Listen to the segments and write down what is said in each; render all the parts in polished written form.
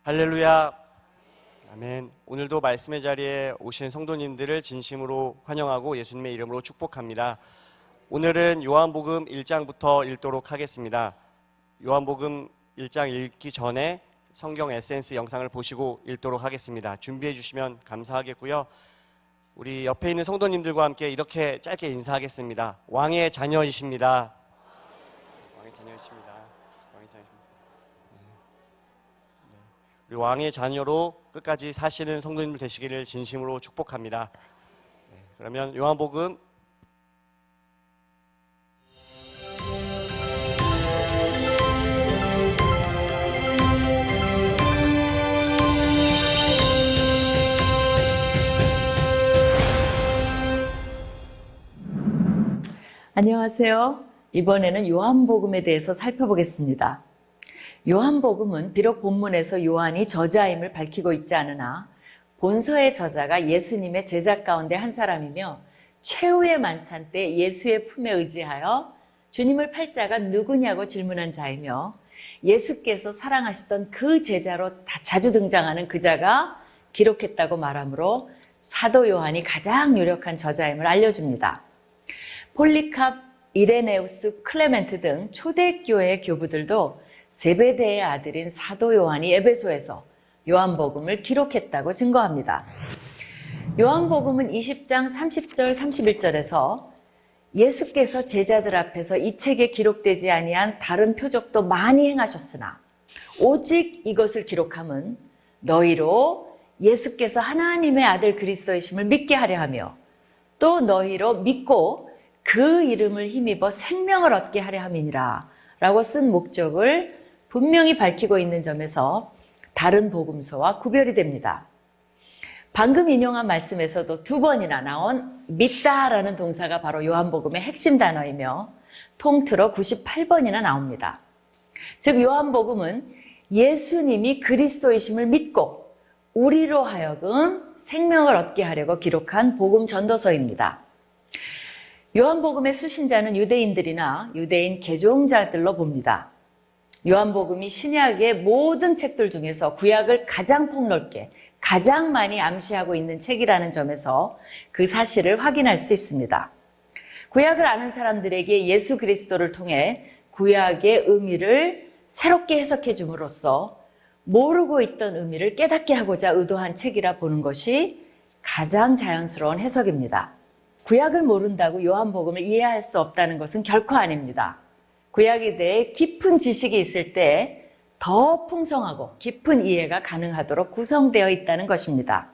할렐루야. 아멘. 오늘도 말씀의 자리에 오신 성도님들을 진심으로 환영하고 예수님의 이름으로 축복합니다. 오늘은 요한복음 1장부터 읽도록 하겠습니다. 요한복음 1장 읽기 전에 성경 에센스 영상을 보시고 읽도록 하겠습니다. 준비해 주시면 감사하겠고요. 우리 옆에 있는 성도님들과 함께 이렇게 짧게 인사하겠습니다. 왕의 자녀이십니다. 왕의 자녀이십니다. 왕의 자녀이십니다. 우리 왕의 자녀로 끝까지 사시는 성도님들 되시기를 진심으로 축복합니다. 그러면 요한복음 안녕하세요. 이번에는 요한복음에 대해서 살펴보겠습니다. 요한복음은 비록 본문에서 요한이 저자임을 밝히고 있지 않으나 본서의 저자가 예수님의 제자 가운데 한 사람이며 최후의 만찬 때 예수의 품에 의지하여 주님을 팔자가 누구냐고 질문한 자이며 예수께서 사랑하시던 그 제자로 자주 등장하는 그 자가 기록했다고 말하므로 사도 요한이 가장 유력한 저자임을 알려줍니다. 폴리캅, 이레네우스, 클레멘트 등 초대교회의 교부들도 세베대의 아들인 사도 요한이 에베소에서 요한복음을 기록했다고 증거합니다. 요한복음은 20장 30절 31절에서 예수께서 제자들 앞에서 이 책에 기록되지 아니한 다른 표적도 많이 행하셨으나 오직 이것을 기록함은 너희로 예수께서 하나님의 아들 그리스도이심을 믿게 하려 하며 또 너희로 믿고 그 이름을 힘입어 생명을 얻게 하려 함이니라 라고 쓴 목적을 분명히 밝히고 있는 점에서 다른 복음서와 구별이 됩니다. 방금 인용한 말씀에서도 두 번이나 나온 믿다라는 동사가 바로 요한복음의 핵심 단어이며 통틀어 98번이나 나옵니다. 즉 요한복음은 예수님이 그리스도이심을 믿고 우리로 하여금 생명을 얻게 하려고 기록한 복음 전도서입니다. 요한복음의 수신자는 유대인들이나 유대인 개종자들로 봅니다. 요한복음이 신약의 모든 책들 중에서 구약을 가장 폭넓게, 가장 많이 암시하고 있는 책이라는 점에서 그 사실을 확인할 수 있습니다. 구약을 아는 사람들에게 예수 그리스도를 통해 구약의 의미를 새롭게 해석해 줌으로써 모르고 있던 의미를 깨닫게 하고자 의도한 책이라 보는 것이 가장 자연스러운 해석입니다. 구약을 모른다고 요한복음을 이해할 수 없다는 것은 결코 아닙니다. 구약에 대해 깊은 지식이 있을 때 더 풍성하고 깊은 이해가 가능하도록 구성되어 있다는 것입니다.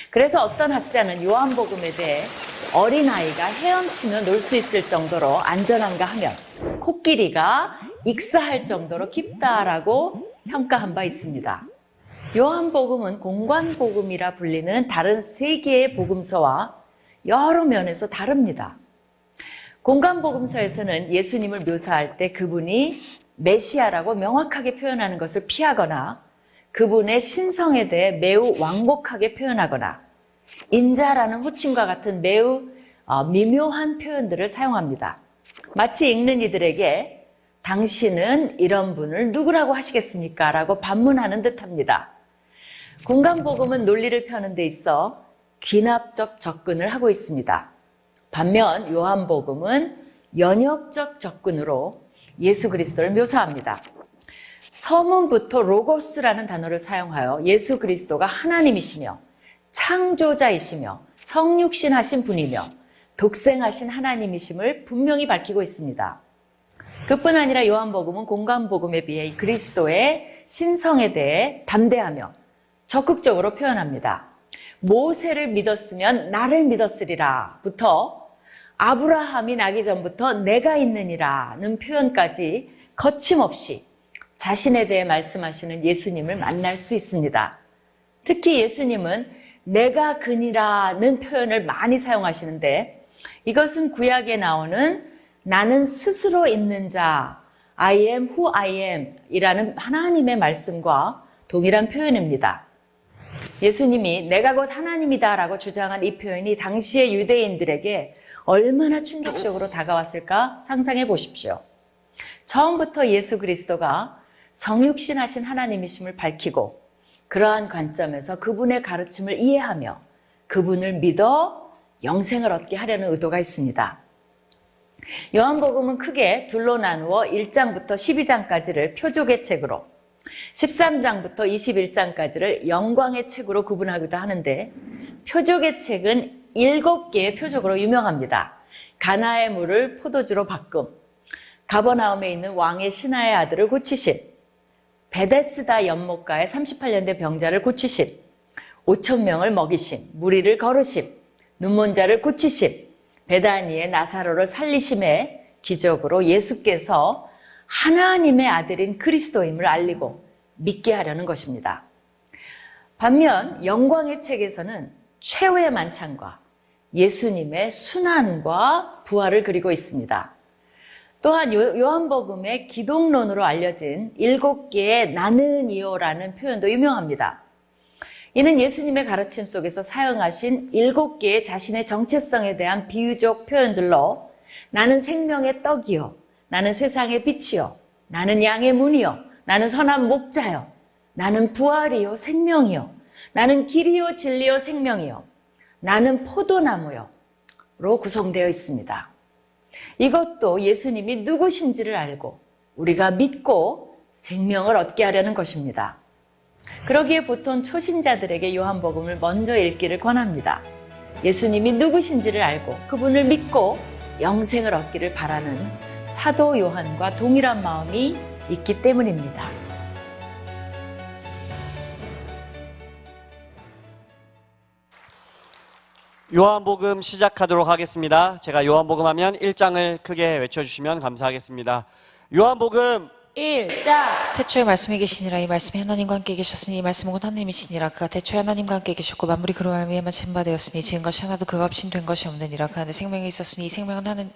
그래서 어떤 학자는 요한복음에 대해 어린아이가 헤엄치며 놀 수 있을 정도로 안전한가 하면 코끼리가 익사할 정도로 깊다라고 평가한 바 있습니다. 요한복음은 공관복음이라 불리는 다른 세 개의 복음서와 여러 면에서 다릅니다. 공관복음서에서는 예수님을 묘사할 때 그분이 메시아라고 명확하게 표현하는 것을 피하거나 그분의 신성에 대해 매우 완곡하게 표현하거나 인자라는 호칭과 같은 매우 미묘한 표현들을 사용합니다. 마치 읽는 이들에게 당신은 이런 분을 누구라고 하시겠습니까? 라고 반문하는 듯합니다. 공관복음은 논리를 펴는 데 있어 귀납적 접근을 하고 있습니다. 반면 요한복음은 연역적 접근으로 예수 그리스도를 묘사합니다. 서문부터 로고스라는 단어를 사용하여 예수 그리스도가 하나님이시며 창조자이시며 성육신하신 분이며 독생하신 하나님이심을 분명히 밝히고 있습니다. 그뿐 아니라 요한복음은 공관복음에 비해 그리스도의 신성에 대해 담대하며 적극적으로 표현합니다. 모세를 믿었으면 나를 믿었으리라 부터 아브라함이 나기 전부터 내가 있느니라는 표현까지 거침없이 자신에 대해 말씀하시는 예수님을 만날 수 있습니다. 특히 예수님은 내가 그니라는 표현을 많이 사용하시는데 이것은 구약에 나오는 나는 스스로 있는 자 I am who I am 이라는 하나님의 말씀과 동일한 표현입니다. 예수님이 내가 곧 하나님이다 라고 주장한 이 표현이 당시의 유대인들에게 얼마나 충격적으로 다가왔을까 상상해 보십시오. 처음부터 예수 그리스도가 성육신하신 하나님이심을 밝히고 그러한 관점에서 그분의 가르침을 이해하며 그분을 믿어 영생을 얻게 하려는 의도가 있습니다. 요한복음은 크게 둘로 나누어 1장부터 12장까지를 표적의 책으로, 13장부터 21장까지를 영광의 책으로 구분하기도 하는데, 표적의 책은 7개의 표적으로 유명합니다. 가나의 물을 포도주로 바꿈, 가버나움에 있는 왕의 신하의 아들을 고치심, 베데스다 연못가의 38년 된 병자를 고치심, 5,000명을 먹이심, 무리를 거르심, 눈먼 자를 고치심, 베다니의 나사로를 살리심의 기적으로 예수께서 하나님의 아들인 그리스도임을 알리고 믿게 하려는 것입니다. 반면 영광의 책에서는 최후의 만찬과 예수님의 순환과 부활을 그리고 있습니다. 또한 요한복음의 기독론으로 알려진 7개의 나는이오라는 표현도 유명합니다. 이는 예수님의 가르침 속에서 사용하신 7개의 자신의 정체성에 대한 비유적 표현들로 나는 생명의 떡이요, 나는 세상의 빛이요, 나는 양의 문이요, 나는 선한 목자요, 나는 부활이요 생명이요, 나는 길이요 진리요 생명이요, 나는 포도나무요 로 구성되어 있습니다. 이것도 예수님이 누구신지를 알고 우리가 믿고 생명을 얻게 하려는 것입니다. 그러기에 보통 초신자들에게 요한복음을 먼저 읽기를 권합니다. 예수님이 누구신지를 알고 그분을 믿고 영생을 얻기를 바라는 사도 요한과 동일한 마음이 있기 때문입니다. 요한복음 시작하도록 하겠습니다. 제가 요한복음 하면 1장을 크게 외쳐주시면 감사하겠습니다. 요한복음 1장 태초에 말씀이 계시니라. 이 말씀이 하나님과 함께 계셨으니 이 말씀은 곧 하나님이시니라. 그가 태초에 하나님과 함께 계셨고 만물이 그로 말미암아 지음바되었으니 지은 것이 하나도 그가 없인 된 것이 없느니라. 그 안에 생명이 있었으니 이 생명은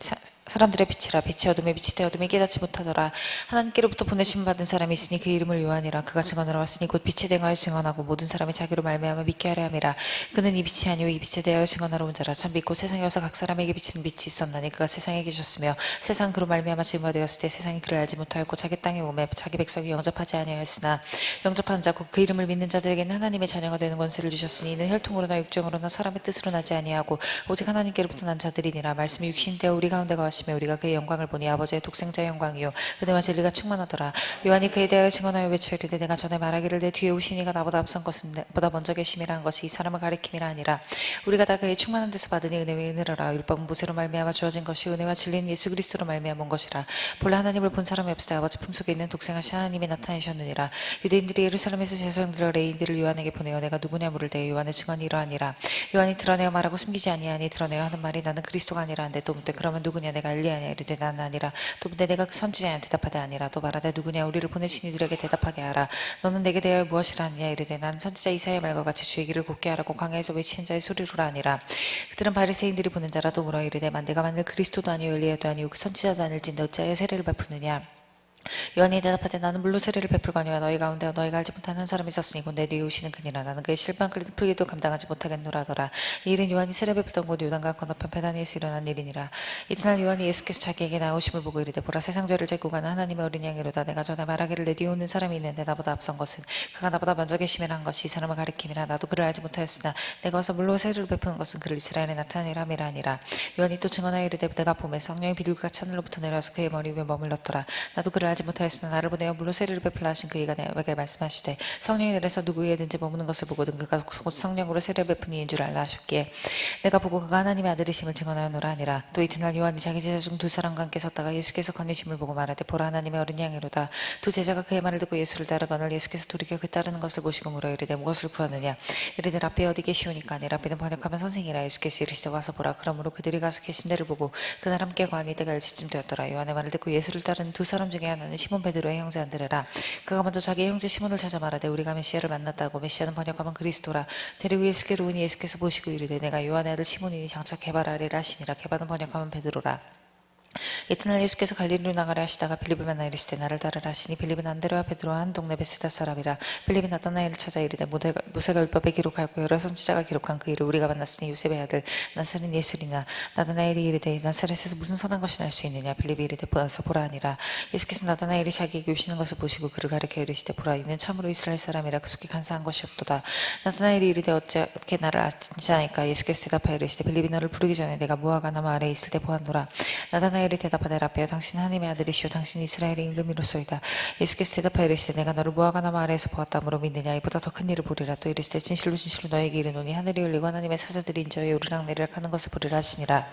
사람들의 빛이라. 빛이 어둠에 비치되 어둠에 깨닫지 못하더라. 하나님께로부터 보내심 받은 사람이 있으니 그 이름을 요한이라. 그가 증언하러 왔으니 곧 빛에 대하여 증언하고 모든 사람이 자기로 말미암아 믿게 하려 함이라. 그는 이 빛이 아니요 이 빛에 대하여 증언하러 온 자라. 참 빛고 세상에 와서 각 사람에게 비치는 빛이 있었나니 그가 세상에 계셨으며 세상 그로 말미암아 지음바되었을 때 세상이 그를 알지 못하였고 자기 땅에 오매 자기 백성이 영접하지 아니하였으나 영접하는 자 곧 그 이름을 믿는 자들에게는 하나님의 자녀가 되는 권세를 주셨으니 이는 혈통으로나 육정으로나 사람의 뜻으로 나지 아니하고 오직 하나님께로부터 난 자들이니라. 말씀이 육신되어 우리 가운데 거하시며 우리가 그의 영광을 보니 아버지의 독생자의 영광이요 은혜와 진리가 충만하더라. 요한이 그에 대하여 증언하여 외쳐 이르되 내가 전에 말하기를 내 뒤에 오신 이가 나보다 앞선 것은 보다 먼저 계심이라는 것이 이 사람을 가리킴이라 아니라. 우리가 다 그의 충만한 데서 받으니 은혜와 은혜로라. 율법은 모세로 말미암아 주어진 것이 은혜와 진리는 예수 그리스도로 말미암아 온 것이라. 본래 하나님을 본 사람이 없으되 아버지 품속에 있는 독생하신 하나님이 나타내셨느니라. 유대인들이 예루살렘에서 제사장들과 레위인들을 요한에게 보내어 내가 누구냐 물을 때 요한의 증언이 이러하니라. 요한이 드러내어 말하고 숨기지 아니하니 드러내어 하는 말이 나는 그리스도가 아니라 한데 또 묻되 그러면 누구냐 내가 엘리야냐 이르되 나는 아니라. 또 묻되 내가 그 선지자냐 대답하되 아니라. 또 말하되 누구냐 우리를 보내신 이들에게 대답하게 하라. 너는 내게 대하여 무엇이라 하느냐 이르되 나는 선지자 이사야의 말과 같이 주의 길을 곱게 하라고 광야에서 외치는 자의 소리로라 아니라. 그들은 바리새인들이 보는 자라. 또 물어 이르되 내가 만일 그리스도도 아니요 엘리야도 아니요 그 선지자도 아닐진데 어찌하여 세례를 베푸느냐. 요한이 대답하되 나는 물로 세례를 베풀거니와 너희 가운데 너희가 알지 못한 한 사람이 있었으니 곧 내 뒤에 오시는 그니라. 나는 그의 실방 풀기도 감당하지 못하겠노라더라. 이 일은 요한이 세례 베풀던 곳 요단강 건너편 베다니에서 일어난 일이니라. 이튿날 요한이 예수께서 자기에게 나오심을 보고 이르되 보라 세상 죄를 쟁고 가는 하나님의 어린 양이로다. 내가 전에 말하기를 내 뒤에 오는 사람이 있는데 나보다 앞선 것은 그가 나보다 먼저 계심이라 한 것이 이 사람을 가리킴이라. 나도 그를 알지 못하였으나 내가 와서 물로 세례를 베푸는 것은 그를 이스라엘에 나타내라 함이라 아니라. 요한이 또 증언하여 이르되 내가 봄에 성령이 비둘기같이 하늘로부터 내려와서 그의 머리 위에 머물렀더라. 나도 그를 알지 못하였으나 나를 보내어 물로 세례를 베풀라 하신 그이가 내게 말씀하시되 성령이 내려서 누구에든지 머무는 것을 보거든 그가 곧 성령으로 세례를 베푸니인 줄 알라 하셨기에 내가 보고 그가 하나님의 아들이심을 증언하였노라 하니라. 또 이튿날 요한이 자기 제자 중 2사람과 함께 섰다가 예수께서 거니심을 보고 말하되 보라 하나님의 어린 양이로다. 2 제자가 그의 말을 듣고 예수를 따르거늘 예수께서 돌이켜 그 따르는 것을 보시고 물어 이르되 무엇을 구하느냐. 이르되 랍비 어디 계시오니까 아니 랍비는 번역하면 선생이라. 예수께서 이르시되 와서 보라. 그러므로 그들이 가서 계신 데를 보고 그날 함께 거하니 때가 일시쯤 되었더라. 요한의 말을 듣고 예수를 따르는 2사람 중에 하나는 시몬 베드로의 형제 안드레라. 그가 먼저 자기의 형제 시몬을 찾아 말하되 우리가 메시아를 만났다고. 메시아는 번역하면 그리스도라. 데리고 예수께로 오니 예수께서 보시고 이르되 내가 요한의 아들 시몬이니 장차 게바라리라 하시니라. 게바는 번역하면 베드로라. 이튿날 예수께서 갈릴리로 나가려 하시다가 빌립을 만나 이르시되 나를 따르라 하시니 빌립은 안드레와 베드로와 한 동네 베세다 사람이라. 빌립이 나다나엘을 찾아 이르되 모세가 율법에 기록하고 여러 선지자가 기록한 그 일을 우리가 만났으니 요셉의 아들 나사렛 예수리나. 나다나엘이 이르되 나사렛에서 무슨 선한 것이 날 수 있느냐. 빌립이 이르되 보아서 보라 하니라. 예수께서 나다나엘이 자기에게 오시는 것을 보시고 그를 가리켜 이르시되 보라 이는 참으로 이스라엘 사람이라 그 속에 간사한 것이 없도다. 나다나엘이 이르되 어떻게 나를 아지 않을까. 예수께서 대답하여 이르시되 빌립이 너를 부르기 전에 내가 무화과 나무 아래에 있을 때 보았노라. 나다나엘이 대답하되 라삐여 당신은 하나님의 아들이시오 당신은 이스라엘의 임금이로소이다. 예수께서 대답하여 이르시되 내가 너를 무화과 나무 아래에서 보았다므로 믿느냐. 이보다 더 큰 일을 보리라. 또 이르시되 진실로 진실로 너에게 이르노니 하늘이 열리고 하나님의 사자들이 인저에 오르락내리락 하는 것을 보리라 하시니라.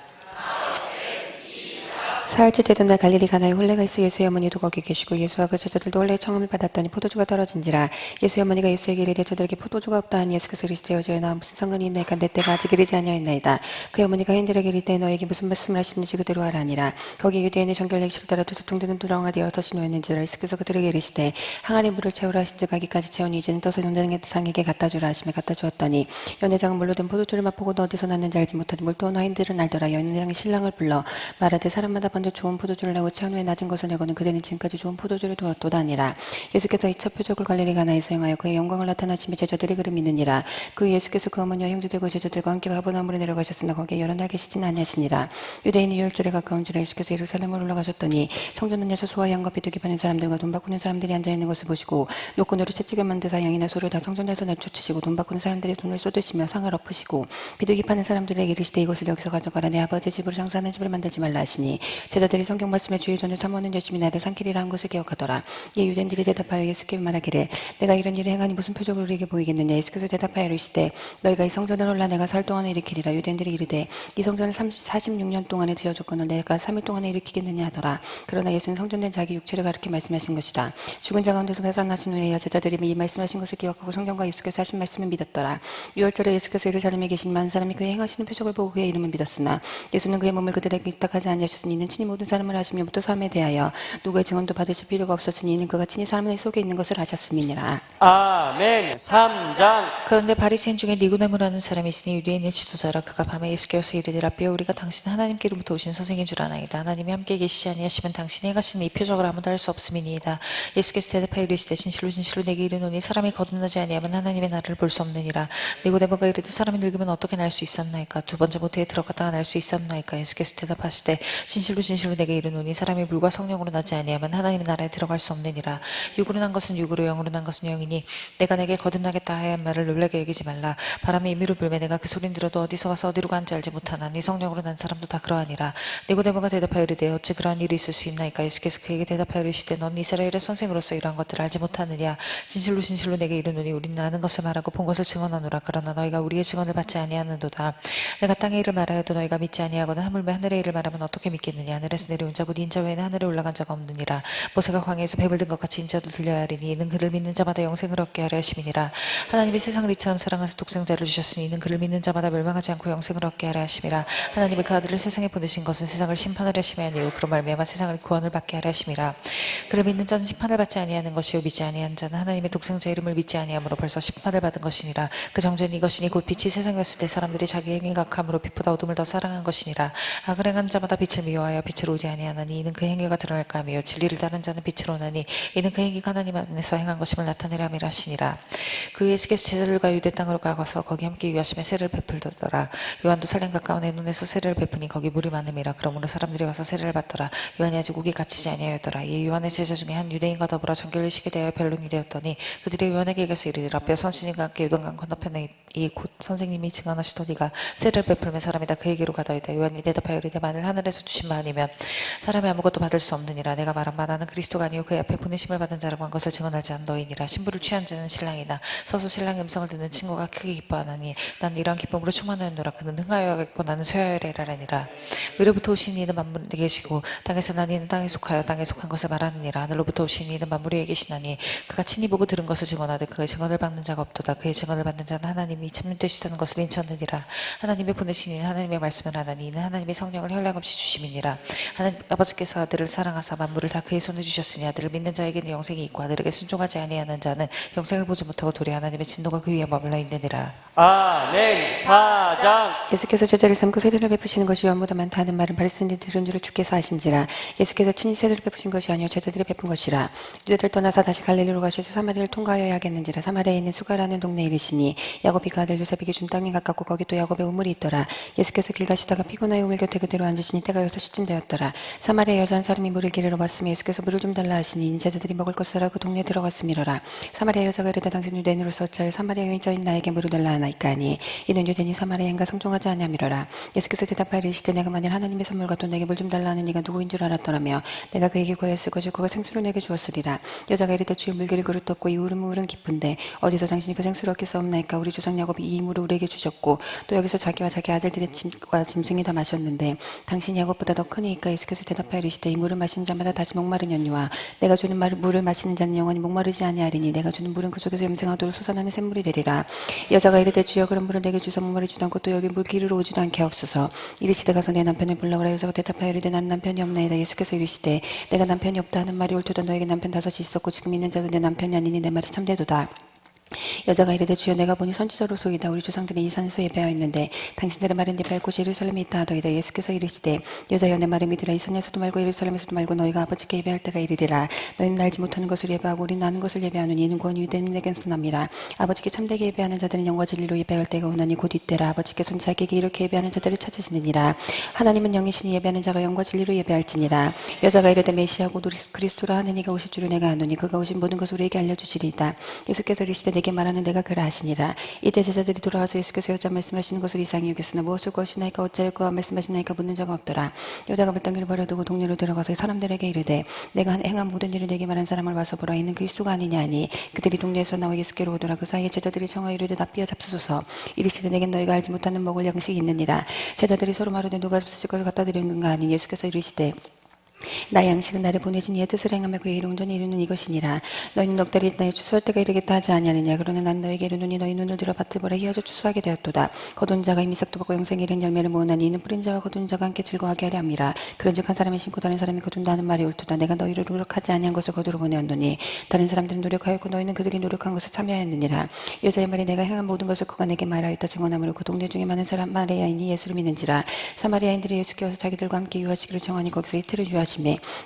사흘째 되던 날 갈릴리 가나에 혼례가 있어 예수의 어머니도 거기 계시고 예수와 그 제자들도 혼례의 청함을 받았더니 포도주가 떨어진지라. 예수의 어머니가 예수에게 이르되 저들에게 포도주가 없다 하니 예수께서 이르시되 여자여 나와 무슨 상관이 있나이까 내 때가 아직 이르지 아니하였나이다. 그의 어머니가 행인들에게 이르되 너에게 무슨 말씀을 하시는지 그대로 하라 하니라. 거기 유대인의 정결례식을 따라 두 소통되는 두렁아리와 덫이 놓였는지라. 예수께서 그들에게 이르시되 항아리 물을 채우라 하신즉 아기까지 채우니 이제는 떠서 연장장에게 갖다 주라 하시며 갖다 주었더니 연회장은 물로 된 포도주를 맛보고 어디서 났는지 알지 못하되 물도온 화인들은 알더라. 연회장이 신랑을 불러 말하되 사람마다 먼저 좋은 포도주를 내고 채운 후에 낮은 것을 내고는 그들은 지금까지 좋은 포도주를 두었도다 하니라. 예수께서 2차 표적을 갈릴리 가나에서 행하여 그의 영광을 나타나시며 제자들이 그를 믿느니라. 그 예수께서 그 어머니와 형제들과 제자들과 함께 바보나무로 내려가셨으나 거기에 여러 날 계시지는 아니하시니라. 유대인이 유월절에 가까운 줄에 예수께서 예루살렘으로 올라가셨더니 성전 안에서 소와 양과 비둘기 파는 사람들과 돈 바꾸는 사람들이 앉아있는 것을 보시고 노끈으로 채찍을 만드사 양이나 소를 다 성전에서 내쫓으시고 돈 바꾸는 사람들이 돈을 쏟으시며 상을 엎으시고 비둘기 파는 사람들에게 이르시되 이것을 여기서 가져가라. 내 아버지 집으로 장사하는 집을 만들지 말라 하시니 제자들이 성경 말씀에 주의 전을 삼모는 열심히 나를 삼키리라 한 것을 기억하더라. 이에 유대인들이 대답하여 예수께 말하기를 내가 이런 일을 행하니 무슨 표적으로 우리에게 보이겠느냐. 예수께서 대답하여 이르시되 너희가 이 성전을 올라 내가 살 동안에 일으키리라. 유대인들이 이르되 이 성전은 46년 동안에 지어졌거늘 내가 3일 동안에 일으키겠느냐 하더라. 그러나 예수는 성전된 자기 육체를 가리켜 말씀하신 것이다. 죽은 자 가운데서 회사나신 후에야 제자들이 이 말씀하신 것을 기억하고 성경과 예수께서 하신 말씀을 믿었더라. 유월절에 예수께서 예루살렘에 계신 많은 사람이 그의 행하시는 표적을 보고 그의 이름을 믿었으나 예수는 그의 몸을 그들에게 입닥하지 아니하셨으니 이는 친히 모든 사람을 하시며부터 삶에 대하여 누구의 증언도 받으실 필요가 없었으니 이는 그가 친히 사람의 속에 있는 것을 하셨음이니라. 아멘. 3장. 그런데 바리새인 중에 니고데모라는 사람이 있으니 유대인의 지도자라. 그가 밤에 예수께서 이르되 라삐여 우리가 당신 하나님께로부터 오신 선생인 줄 아나이다. 하나님이 함께 계시지 아니하시면 당신이 행하시는 이 표적을 아무도 할 수 없음이니이다. 예수께서 대답하여 이르시되 진실로 진실로 내게 이르노니 사람이 거듭나지 아니하면 하나님의 나라를 볼 수 없느니라. 니고데모가 이르되 사람이 늙으면 어떻게 날 수 있었나이까. 두 번째 모태에 들어갔다가 날 수 있었나이까. 예수께서 대답하시되 진실로 진실로 내게 이르노니 사람이 물과 성령으로 나지 아니하면 하나님의 나라에 들어갈 수 없느니라. 육으로 난 것은 육으로 영으로 난 것은 영이니 내가 내게 거듭나겠다 하얀 말을 놀라게 여기지 말라. 바람이 임의로 불매 내가 그 소리는 들어도 어디서 와서 어디로 간지 알지 못하나 네 성령으로 난 사람도 다 그러하니라. 니고데모가 대답하여 이르되 어찌 그러한 일이 있을 수 있나이까. 예수께서 그에게 대답하여 이르시되 넌 이스라엘의 선생으로서 이러한 것들을 알지 못하느냐. 진실로 진실로 내게 이르노니 우리는 아는 것을 말하고 본 것을 증언하노라. 그러나 너희가 우리의 증언을 받지 아니하는도다. 내가 땅의 일을 말하여도 너희가 믿지 아니하거나 하물며 하늘의 일을 말하면 어떻게 믿겠느냐. 하늘에서 내려온 자 곧 인자 외에는 하늘에 올라간 자가 없느니라. 모세가 광야에서 배불든 것 같이 인자도 들려야 하리니 이는 그를 믿는 자마다 영생을 얻게 하려 하심이니라. 하나님이 세상을 이처럼 사랑하사 독생자를 주셨으니 이는 그를 믿는 자마다 멸망하지 않고 영생을 얻게 하려 하심이라. 하나님이 그 아들을 세상에 보내신 것은 세상을 심판하려 하심이 아니요 그로 말미암아 세상을 구원을 받게 하려 하심이라. 그를 믿는 자는 심판을 받지 아니하는 것이요 믿지 아니하는 자는 하나님의 독생자 이름을 믿지 아니함으로 벌써 심판을 받은 것이니라. 그 정죄는 이것이니 곧 빛이 세상에 왔을 때 사람들이 자기 행위 각함으로 빛보다 어둠을 더 사랑한 것이니라. 악을 행하는 자마다 빛을 미워하여 빛으로 오지 아니하나니 이는 그 행위가 드러날까 하며 진리를 따르는 자는 빛으로 오나니 이는 그 행위가 하나님 안에서 행한 것임을 나타내려 함이라 하시니라. 그 예수께서 제자들과 유대 땅으로 가서 거기 함께 유하심에 세례를 베풀더라. 요한도 살렘 가까운 에논에서 세례를 베푸니 거기 물이 많음이라. 그러므로 사람들이 와서 세례를 받더라. 요한이 아직 오기 갇히지 아니하였더라. 이 요한의 제자 중에 한 유대인과 더불어 정결례식에 대하여 변론이 되었더니 그들이 요한에게 가서 이르되 라삐여 선신님과 함께 요단강 건너편에 이 곧 선생님이 증언하시더니가 세례를 베풀면 사람이 다 그에게로 가더이다. 요한이 대답하여 이르되 만일 하늘에서 주신 바 아니면 사람이 아무것도 받을 수 없느니라. 내가 말한 바 나는 그리스도가 아니요 그의 앞에 보내심을 받은 자라고 한 것을 증언하지 않은 너희니라. 신부를 취한 자는 신랑이나 서서 신랑의 음성을 듣는 친구가 크게 기뻐하나니 난 이러한 기쁨으로 충만하였노라. 그는 흥하여야겠고 나는 쇠하여야라니라. 위로부터 오신 이는 만물에 계시고 땅에서 난 이는 땅에 속하여 땅에 속한 것을 말하느니라. 하늘로부터 오신 이는 만물에 계시나니 그가 친히 보고 들은 것을 증언하되 그의 증언을 받는 자가 없도다. 그의 증언을 받는 자는 하나님이 참되시다는 것을 인쳤느니라. 하나님의 보내신 이는 하나님의 말씀을 하나니 이는 하나님의 성령을 현량없이 주심이니라. 하나님 아버지께서 아들을 사랑하사 만물을 다 그의 손에 주셨으니 아들을 믿는 자에게는 영생이 있고 아들에게 순종하지 아니하는 자는 영생을 보지 못하고 도리 하나님의 진노가 그 위에 머물러 있느니라. 아멘. 4장. 예수께서 제자를 삼고 세례를 베푸시는 것이 요한보다 많다 하는 말은 바리새인들이 들은 줄을 주께서 아신지라. 예수께서 친히 세례를 베푸신 것이 아니요 제자들이 베푼 것이라. 유대를 떠나서 다시 갈릴리로 가셔서 사마리아를 통과하여야 하겠는지라. 사마리아에 있는 수가라는 동네에 이르시니 야곱이 그 아들 요셉에게 준 땅이 가깝고 거기 또 야곱의 우물이 있더라. 예수께서 길 가시다가 피곤하여 우물 곁에 그대로 앉으시니 때가 6시쯤 되었더라. 사마리아 여자 한 사람이 물을 기르러 왔으며 예수께서 물을 좀 달라 하시니 제자들이 먹을 것을 하라 그 동네에 들어갔음이러라. 사마리아 여자가 이르되 당신 유대인으로서 어찌하여 사마리아 여인자인 나에게 물을 달라 하나이까니 이는 유대인이 사마리아인과 상종하지 아니함이러라. 예수께서 대답하여 이르시되 내가 만일 하나님의 선물과 또 내게 물 좀 달라 하는 이가 누구인 줄 알았더라며 내가 그에게 구하였을 것이 그가 생수를 내게 주었으리라. 여자가 이르되 주여 물기를 그릇도 없고 이 물은 깊은데 어디서 당신이 그 생수를 얻겠사옵나이까. 우리 조상 야곱이 이 물을 우리에게 주셨고 또 여기서 자기와 자기 아들들의 짐과 짐승이 다 마셨는데 당신이 야곱보다 더 크니까. 예수께서 대답하여 이르시되 이 물을 마시는 자마다 다시 목마르냐니와 내가 주는 물을 마시는 자는 영원히 목마르지 아니하리니 내가 주는 물은 그 속에서 염생하도록 솟아나는 샘물이 되리라. 여자가 이르되 주여 그런 물을 내게 주사 목마르지도 않고 또 여기 물 기르러 오지도 않게 하옵소서. 이르시되 가서 내 남편을 불러오라. 여자가 대답하여 이르되 나는 남편이 없나이다. 예수께서 이르시되 내가 남편이 없다 하는 말이 옳도다. 너에게 남편 5이 있었고 지금 있는 자도 내 남편이 아니니 내 말이 참되도다. 여자가 이르되 주여 내가 보니 선지자로소이다. 우리 조상들이 이 산에서 예배하였는데 당신들의 말은 예배할 곳이 예루살렘에 있다 하더이다. 예수께서 이르시되 여자여 내 말을 믿으라. 이 산에서도 말고 예루살렘에서도 말고 너희가 아버지께 예배할 때가 이르리라. 너희는 알지 못하는 것을 예배하고 우리는 아는 것을 예배하노니 이는 구원이 유대인에게서 납니다. 아버지께 참되게 예배하는 자들은 영과 진리로 예배할 때가 오나니 곧 이때라. 아버지께서는 자기에게 이렇게 예배하는 자들을 찾으시느니라. 하나님은 영이시니 예배하는 자가 영과 진리로 예배할지니라. 여자가 이르되 메시아고 그리스도라 하는 이가 오실 줄을 내가 아노니 그가 오신 모든 것을 우리에게 알려주시리이다. 예수께서 이르시되 내게 말하는 내가 그라 하시니라. 이때 제자들이 돌아와서 예수께서 여자 말씀하시는 것을 이상히 여겼으나 무엇을 구하시나이까 어찌하여 그와 말씀하시나이까 묻는 자가 없더라. 여자가 물당기를 버려두고 동네로 들어가서 사람들에게 이르되 내가 행한 모든 일을 내게 말한 사람을 와서 보라. 이는 그리스도가 아니냐 하니 그들이 동네에서 나와 예수께로 오더라. 그 사이에 제자들이 청하여 이르되 납비어 잡수소서. 이르시되 내겐 너희가 알지 못하는 먹을 양식이 있느니라. 제자들이 서로 마루되 누가 잡수실 것을 갖다 드리는가 하니 예수께서 이르시되 나의 양식은 나를 보내신 이의 뜻을 행하며 그의 일을 온전히 이루는 이것이니라. 너희는 넉 달이 나의 추수할 때가 이르겠다 하지 아니하느냐. 그러나 난 너에게 이르노니 너희 눈을 들어 밭을 보라. 희어져 추수하게 되었도다. 거둔 자가 이미 싹도 받고 영생에 이른 열매를 모으나니 이는 뿌린 자와 거둔 자가 함께 즐거워하게 하려 함이라. 그런즉 한 사람이 심고 다른 사람이 거둔다 하는 말이 옳도다. 내가 너희를 노력하지 아니한 것을 거두러 보내었노니 다른 사람들은 노력하였고 너희는 그들이 노력한 것을 참여하였느니라. 여자의 말이 내가 행한 모든 것을 그가 내게 말하였다 증언하므로 그 동네 중에 많은 사마리아인이 예수를 믿는지라. 사마리아인들이 예수께 와서 자기들과 함께 유하시기를 청하니 거기서 이틀을 유하시매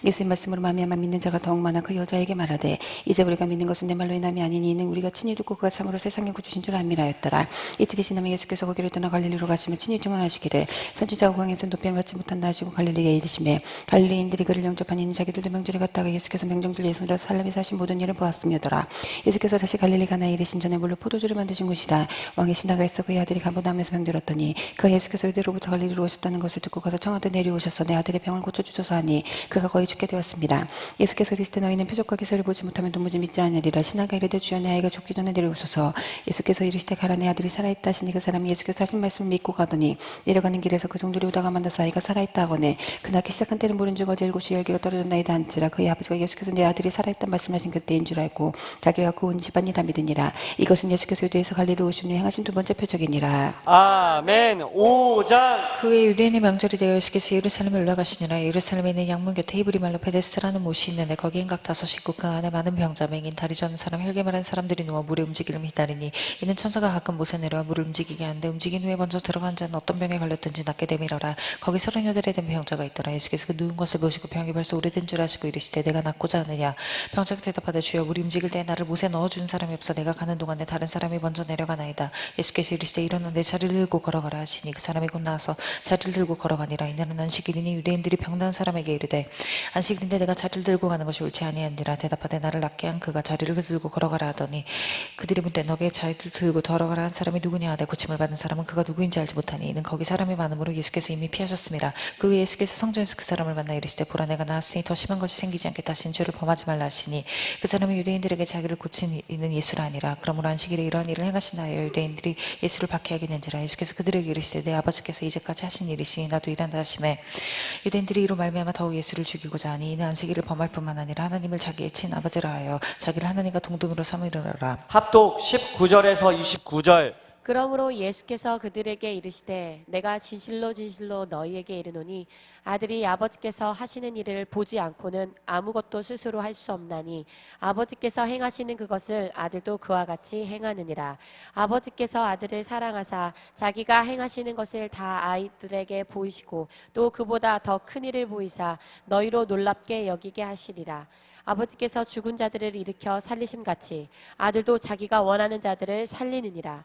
예수의 말씀으로 말미암아 믿는 자가 더욱 많아 그 여자에게 말하되 이제 우리가 믿는 것은 내 말로 인함이 아니니 이는 우리가 친히 듣고 그가 참으로 세상에 구주신 줄 알미라였더라. 이틀이 지나면 예수께서 거기를 떠나 갈릴리로 가시며 친히 증언하시기를 선지자가 광야에서 높임을 받지 못한다 하시고 갈릴리에 이르시매 갈릴리인들이 그를 영접하니 이는 자기들도 명절에 갔다가 예수께서 명령줄 예루살렘에서 하신 모든 일을 보았음이더라. 예수께서 다시 갈릴리 가나에 이르신 전에 물로 포도주를 만드신 곳이다. 왕의 신하가 있어 그의 아들이 가버나움에서 병들었더니 그가 예수께서 이대로부터 갈릴리로 오셨다는 것을 듣고 가서 청하되 내려오셔서 내 아들의 병을 고쳐주소서 하니 그가 거의 죽게 되었습니다. 예수께서 이르시되 너희는 표적과 기사를 보지 못하면 도무지 믿지 아니하리라. 신하가 이르되 주여 내 아이가 죽기 전에 내려오소서. 예수께서 이르시되 가라 내 아들이 살아있다 하시니 그 사람이 예수께서 하신 말씀을 믿고 가더니 내려가는 길에서 그 종들이 오다가 만나서 아이가 살아있다 하거늘 그 낳기 시작한 때는 모른즉 어제 7시에 열기가 떨어졌나이다 한지라. 그의 아버지가 예수께서 내 아들이 살아있다 말씀하신 그때인 줄 알고 자기와 그 온 집안이 다 믿으니라. 이것은 예수께서 유대에서 갈릴리로 오신 후에 행하신 두 번째 표적이니라. 아멘. 5장. 그 후에 유대인의 명절이 되어 예수께서 예루살렘에 올라가시니라. 예루살렘에 있는 양문 곁에 히브리 말로 베데스라는 못이 있는데 거기 행각 5이 있고 그 안에 많은 병자 맹인 다리 저는 사람 혈기 마른 사람들이 누워 물의 움직이를 기다리니 이는 천사가 가끔 못에 내려와 물을 움직이게 하는데 움직인 후에 먼저 들어간 자는 어떤 병에 걸렸든지 낫게 되밀어라. 거기 38에 된 병자가 있더라. 예수께서 그 누운 것을 보시고 병이 벌써 오래된 줄 아시고 이르시되 내가 낫고자 하느냐. 병자가 대답하되 주여 물이 움직일 때 나를 못에 넣어준 사람이 없어 내가 가는 동안에 다른 사람이 먼저 내려가나이다. 예수께서 이르시되 일어나 내 자리를 들고 걸어가라 하시니 그 사람이 곧 나와서 자리를 들고 걸어가니라. 이날은 안식일이니 유대인들이 병난 사람에게 이르되 안식일인데 내가 자리를 들고 가는 것이 옳지 아니하니라. 대답하되 나를 낫게 한 그가 자리를 들고 걸어가라 하더니 그들이 묻되 너게 자리를 들고 걸어가라 한 사람이 누구냐 하되 고침을 받은 사람은 그가 누구인지 알지 못하니 이는 거기 사람이 많으므로 예수께서 이미 피하셨습니다. 그 후에 예수께서 성전에서 그 사람을 만나 이르시되 보라 내가 나았으니 더 심한 것이 생기지 않겠다 하신 죄를 범하지 말라 하시니 그 사람이 유대인들에게 자기를 고친 이는 예수라 아니라. 그러므로 안식일에 이러한 일을 행하신다 하여 유대인들이 예수를 박해하겠는지라. 예수께서 그들에게 이르시되 내 아버지께서 이제까지 하신 일이시니 나도 일한다 하시매 유대인들이 이로 말미암아 더욱 예수를 죽이고자 하니 이는 안식일을 범할 뿐만 아니라 하나님을 자기의 친아버지라 하여 자기를 하나님과 동등으로 삼으려라. 합독 19절에서 29절 그러므로 예수께서 그들에게 이르시되 내가 진실로 진실로 너희에게 이르노니 아들이 아버지께서 하시는 일을 보지 않고는 아무것도 스스로 할 수 없나니 아버지께서 행하시는 그것을 아들도 그와 같이 행하느니라. 아버지께서 아들을 사랑하사 자기가 행하시는 것을 다 아이들에게 보이시고 또 그보다 더 큰 일을 보이사 너희로 놀랍게 여기게 하시리라. 아버지께서 죽은 자들을 일으켜 살리심같이 아들도 자기가 원하는 자들을 살리느니라.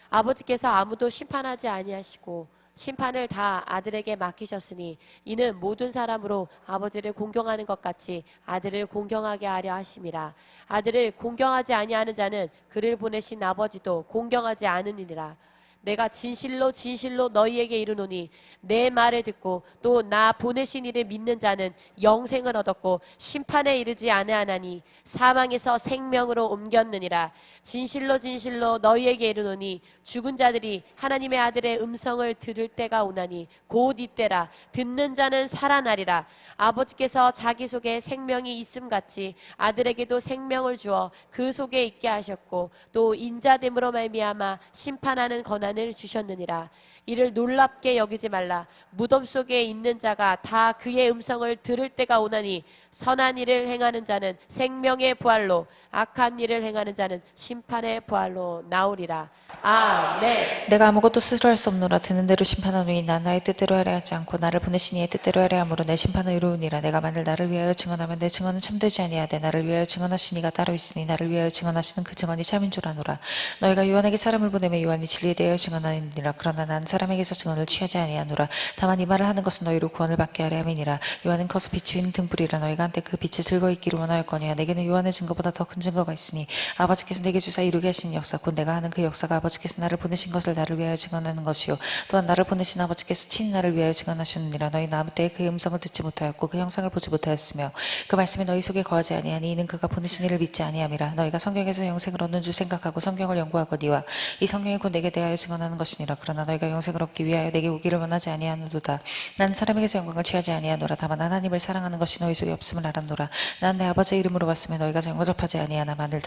아버지께서 아무도 심판하지 아니하시고 심판을 다 아들에게 맡기셨으니 이는 모든 사람으로 아버지를 공경하는 것 같이 아들을 공경하게 하려 하심이라. 아들을 공경하지 아니하는 자는 그를 보내신 아버지도 공경하지 않으니라. 내가 진실로 진실로 너희에게 이르노니 내 말을 듣고 또 나 보내신 이를 믿는 자는 영생을 얻었고 심판에 이르지 아니하나니 사망에서 생명으로 옮겼느니라. 진실로 진실로 너희에게 이르노니 죽은 자들이 하나님의 아들의 음성을 들을 때가 오나니 곧 이때라. 듣는 자는 살아나리라. 아버지께서 자기 속에 생명이 있음같이 아들에게도 생명을 주어 그 속에 있게 하셨고 또 인자됨으로 말미암아 심판하는 권한을 주셨느니라. 이를 놀랍게 여기지 말라. 무덤 속에 있는 자가 다 그의 음성을 들을 때가 오나니 선한 일을 행하는 자는 생명의 부활로 악한 일을 행하는 자는 심판의 부활로 나오리라. 아멘. 내가 아무것도 스스로 할 수 없노라. 듣는 대로 심판하노니 난 나의 뜻대로 하려 하지 않고 나를 보내신 이의 뜻대로 하려 함으로 내 심판은 의로우니라. 내가 만일 나를 위하여 증언하면 내 증언은 참되지 아니하되 나를 위하여 증언하신 이가 따로 있으니 나를 위하여 증언하시는 그 증언이 참인 줄 아노라. 너희가 요한에게 사람을 보내며 요한이 진리에 대하여 증언하느니라. 그러나 난 사람에게서 증언을 취하지 아니하노라. 다만 이 말을 하는 것은 너희로 구원을 받게 하려 함이니라. 요한은 커서 비추이는 등불이라. 너희가 한때 그 빛을 들고 있기를 원하였거니와 내게는 요한의 증거보다 더 큰 증거가 있으니 아버지께서 내게 주사 이루게 하신 역사 곧 내가 하는 그 역사가 아버지께서 나를 보내신 것을 나를 위하여 증언하는 것이요 또한 나를 보내신 아버지께서 친히 나를 위하여 증언하셨느니라. 너희 아무 때에 그의 음성을 듣지 못하였고 그 형상을 보지 못하였으며 그 말씀이 너희 속에 거하지 아니하니 이는 그가 보내신 이를 믿지 아니함이라. 너희가 성경에서 영생을 얻는 줄 생각하고 성경을 연구하거니와 이 성경이 곧 내게 대하여 증언하는 것이니라. 그러나 너희가 영생을 얻기 위하여 내게 오기를 원하지 아니하노도다. 나는 사람에게서 영광을 취하지 아니하노라. 다만 하나님을 사랑하는 것이 너희 속에 없음을 알았노라. 난 내 아버지의 이름으로 왔으며 너희가 영접하지 아니하나. 만일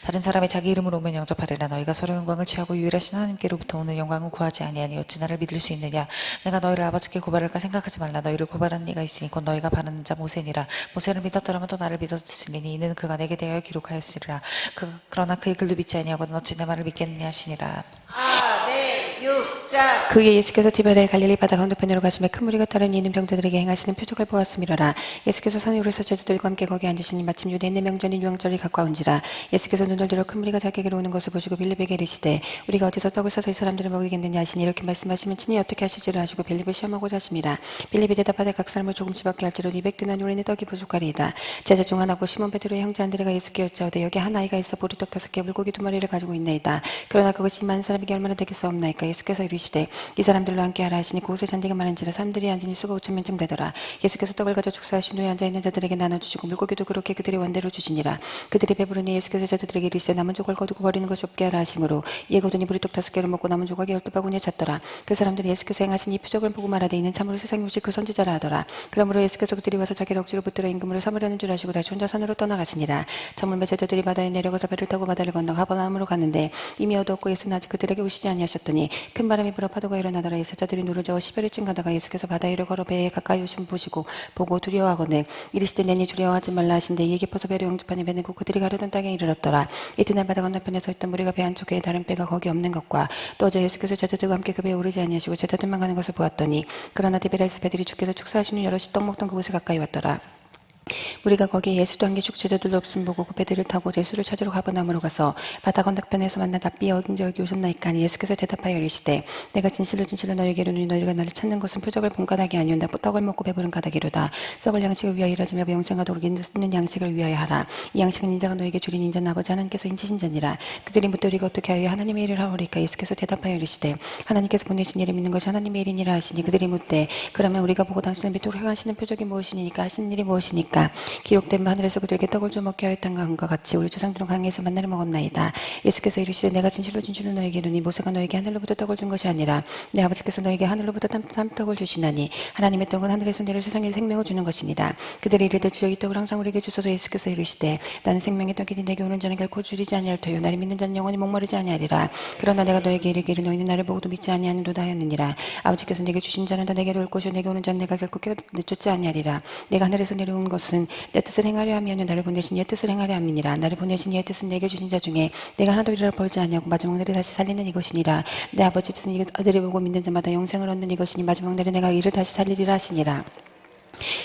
다른 사람이 자기 이름으로 오면 영접하리라. 너희가 서로 영광을 취하고 유일하신 하나님께로부터 오는 영광을 구하지 아니하니 어찌 나를 믿을 수 있느냐. 내가 너희를 아버지께 고발할까 생각하지 말라. 너희를 고발한 이가 있으니 곧 너희가 바라는 자 모세니라. 모세를 믿었더라면 또 나를 믿었으리니 이는 그가 내게 대하여 기록하였으리라. 그러나 그의 글도 믿지 아니하고는 어찌 내 말을 믿겠느냐 하시니라. 그의 예수께서 디베레 갈릴리 바다 건너편으로 가시며 큰 무리가 따르니 이는 병자들에게 행하시는 표적을 보았음이로라. 예수께서 산에 오르사 제자들과 함께 거기 앉으시니 마침 유대의 내 명절인 유황절이 가까운지라. 예수께서 눈을 들어 큰 무리가 자기에게로 오는 것을 보시고 빌립에게 이르시되 우리가 어디서 떡을 싸서 이 사람들을 먹이겠느냐 하시니 이렇게 말씀하시면 친히 어떻게 하실지를 하시고 빌립을 시험하고자 하심이라. 빌립이 대답하되 각 사람을 조금씩 받게 할지로 200데나리온의 떡이 부족하리이다. 제자 중 하나고 시몬 베드로의 형제 안드레가 예수께 여짜오되 여기 한 아이가 있어 보리떡 5개 물고기 2마리를 가지고 있나이다. 그러나 그것이 많은 사람에게 얼마나 되겠사옵나이까. 예수께서 이르시되 이 사람들로 함께 하라 하시니 그곳에 잔디가 많은지라 사람들이 앉으니 수가 5,000명쯤 되더라. 예수께서 떡을 가져 축사하신 후에 앉아있는 자들에게 나눠주시고 물고기도 그렇게 그들의 원대로 주시니라. 그들이 배부르니 예수께서 자들에게 이르시되 남은 조각을 거두고 버리는 것이 없게 하라 하시므로 이에 거두니 보리떡 5개를 먹고 남은 조각이 12바구니에 찼더라. 그 사람들이 예수께서 행하신 이 표적을 보고 말하되 이는 참으로 세상에 오실 그 선지자라 하더라. 그러므로 예수께서 그들이 와서 자기를 억지로 붙들어 임금으로 삼으려는 줄 아시고 다시 혼자 산으로 떠나가시니라. 저물매 제자들이 바다에 내려가서 배를 타고 바다를 건너 가버나움으로 갔는데 이미 어두웠고 예수는 아직 그들에게 오시지 아니하셨더니 큰 바람이 불어 파도가 일어나더라. 제자들이 노를 저어 10여리쯤 가다가 예수께서 바다 위를 걸어 배에 가까이 오심 보고 두려워하거늘 이르시되 내니 두려워하지 말라 하신데 이에 깊어서 배로 영접하니 배는 곧 그들이 가려던 땅에 이르렀더라. 이튿날 바다 건너편에 서 있던 무리가 배 한쪽에 다른 배가 거기 없는 것과 또 어제 예수께서 제자들과 함께 그 배에 오르지 아니하시고 제자들만 가는 것을 보았더니 그러나 디베레스 배들이 주께서 축사하신 후 여럿이 떡 먹던 그곳에 가까이 왔더라. 우리가 거기에 예수도 한 개씩 제자들도 없음 보고 그 배들을 타고 예수를 찾으러 가버나움으로 가서 바다 건너편에서 만나 납비 언제 여기 오셨나이까 하니 예수께서 대답하여 이르시되 내가 진실로 진실로 너희에게 이르노니 너희가 나를 찾는 것은 표적을 본 까닭이 아니온다. 떡을 먹고 배부른 까닭이로다. 썩을 양식을 위하여 일하지 말고 영생하도록 있는 양식을 위하여 하라. 이 양식은 인자가 너희에게 주린 인자는 아버지 하나님께서 인치신 자니라. 그들이 묻되 우리가 어떻게 하여 하나님의 일을 하오리까. 예수께서 대답하여 이르시되 하나님께서 보내신 일을 믿는 것이 하나님의 일이니라 하시니 그들이 묻되 그러면 우리가 보고 당신을 믿도록 행하시는 표적이 무엇이니까 하시는 일이 무엇이니까. 하시니라. 기록된 바 하늘에서 그들에게 떡을 줘 먹게 하였던가 같이 우리 조상들은 광야에서 만나를 먹었나이다. 예수께서 이르시되 내가 진실로 너희에게 이르니 모세가 너에게 하늘로부터 떡을 준 것이 아니라 내 아버지께서 너에게 하늘로부터 땀떡을 주시나니 하나님의 떡은 하늘에서 내려 세상에 생명을 주는 것이니라. 그들이 이르되 주여 이 떡을 항상 우리에게 주소서. 예수께서 이르시되 나는 생명의 떡이니 내게 오는 자는 결코 줄이지 아니할 터요 나를 믿는 자는 영원히 목마르지 아니하리라. 그러나 내가 너에게 이르기를 너희는 나를 보고도 믿지 아니하는도다 하였느니라. 아버지께서 내게 주신 자는 다 내게로 올 것이요 내게 오는 자는 내가 결코 내쫓지 아니하리라. 내가 하늘에서 내려온 것은 내 뜻을 행하려 함이오니 나를 보내신 이의 뜻을 행하려 함이니라. 나를 보내신 이의 뜻은 내게 주신 자 중에 내가 하나도 일을 벌지 아니하고 마지막 날에 다시 살리는 이것이니라. 내 아버지 뜻은 이 아들을 보고 믿는 자마다 영생을 얻는 이것이니 마지막 날에 내가 이를 다시 살리리라 하시니라.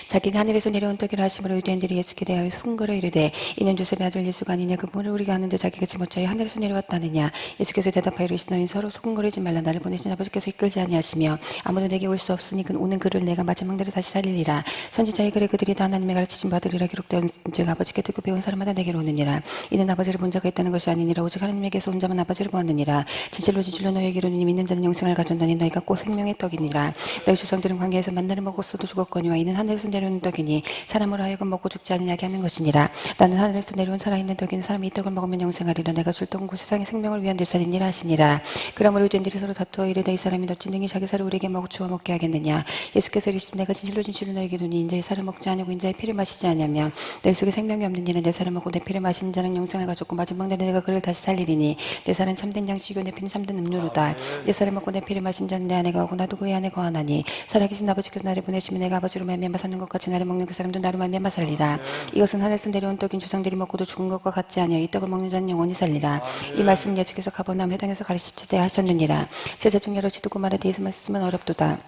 자기가 하늘에서 내려온 떡이라 하심으로 유대인들이 예수께 대하여 숨걸어 이르되 이는 요셉의 아들 예수가 아니냐. 그 본을 우리가 아는데 자기가 지모자여 하늘에서 내려왔다느냐. 예수께서 대답하여 이르시되 너희는 서로 수군거리지 말라. 나를 보내신 아버지께서 이끌지 아니하시며 아무도 내게 올 수 없으니 오는 그를 내가 마지막 날에 다시 살리리라. 선지자의 글에 그들이 다 하나님의 가르치신 바들이라 기록되었은즉 아버지께 듣고 배운 사람마다 내게로 오느니라. 이는 아버지를 본 자가 있다는 것이 아니니라 오직 하나님에게서 온 자만 아버지를 보았느니라. 진실로 너희에게 이르노니 믿는 자는 영생을 가졌나니 너희가 꼭 생명의 떡이니라. 너희 조상들은 광야에서 만나를 먹었어도 죽었거니와 이는 하늘에서 내려온 떡이니 사람으로 하여금 먹고 죽지 아니하게 하는 것이니라. 나는 하늘에서 내려온 살아있는 떡이니 사람이 이 떡을 먹으면 영생하리라. 내가 줄 떡은 곧 세상의 생명을 위한 들살이니라 하시니라. 그러므로 유대인들이 서로 다투어 이르되 이 사람이 어찌 능히 자기 살을 우리에게 주어 먹게 하겠느냐. 예수께서 이르시되 내가 진실로 너희에게 이르노니 인자의 살을 먹지 아니하고 인자의 피를 마시지 아니하며 너희 속에 생명이 없는 이는 내 살을 먹고 내 피를 마시는 자는 영생을 가졌고 마지막 날에 내가 그를 다시 살리리니 내 살은 참된 양식이요 내 피는 참된 음료로다. 내 살을 먹고 내 피를 마신 자는 내 안에 거하고 나도 그의 안에 거하나니 살아계신 아버지께서 나를 보내시면 내가 아버지로 말미암아 사는 것 같이 나를 먹는 그 사람도 나로 말미암아 살리라. 이것은 하늘에서 내려온 떡인 조상들이 먹고도 죽은 것과 같지 아니하여 이 떡을 먹는 자는 영원히 살리라. 이 말씀은 예수께서 가버나움 회당에서 가르치시되 하셨느니라. 제자 중 여럿이 듣고 말하되 이 말씀은 어렵도다.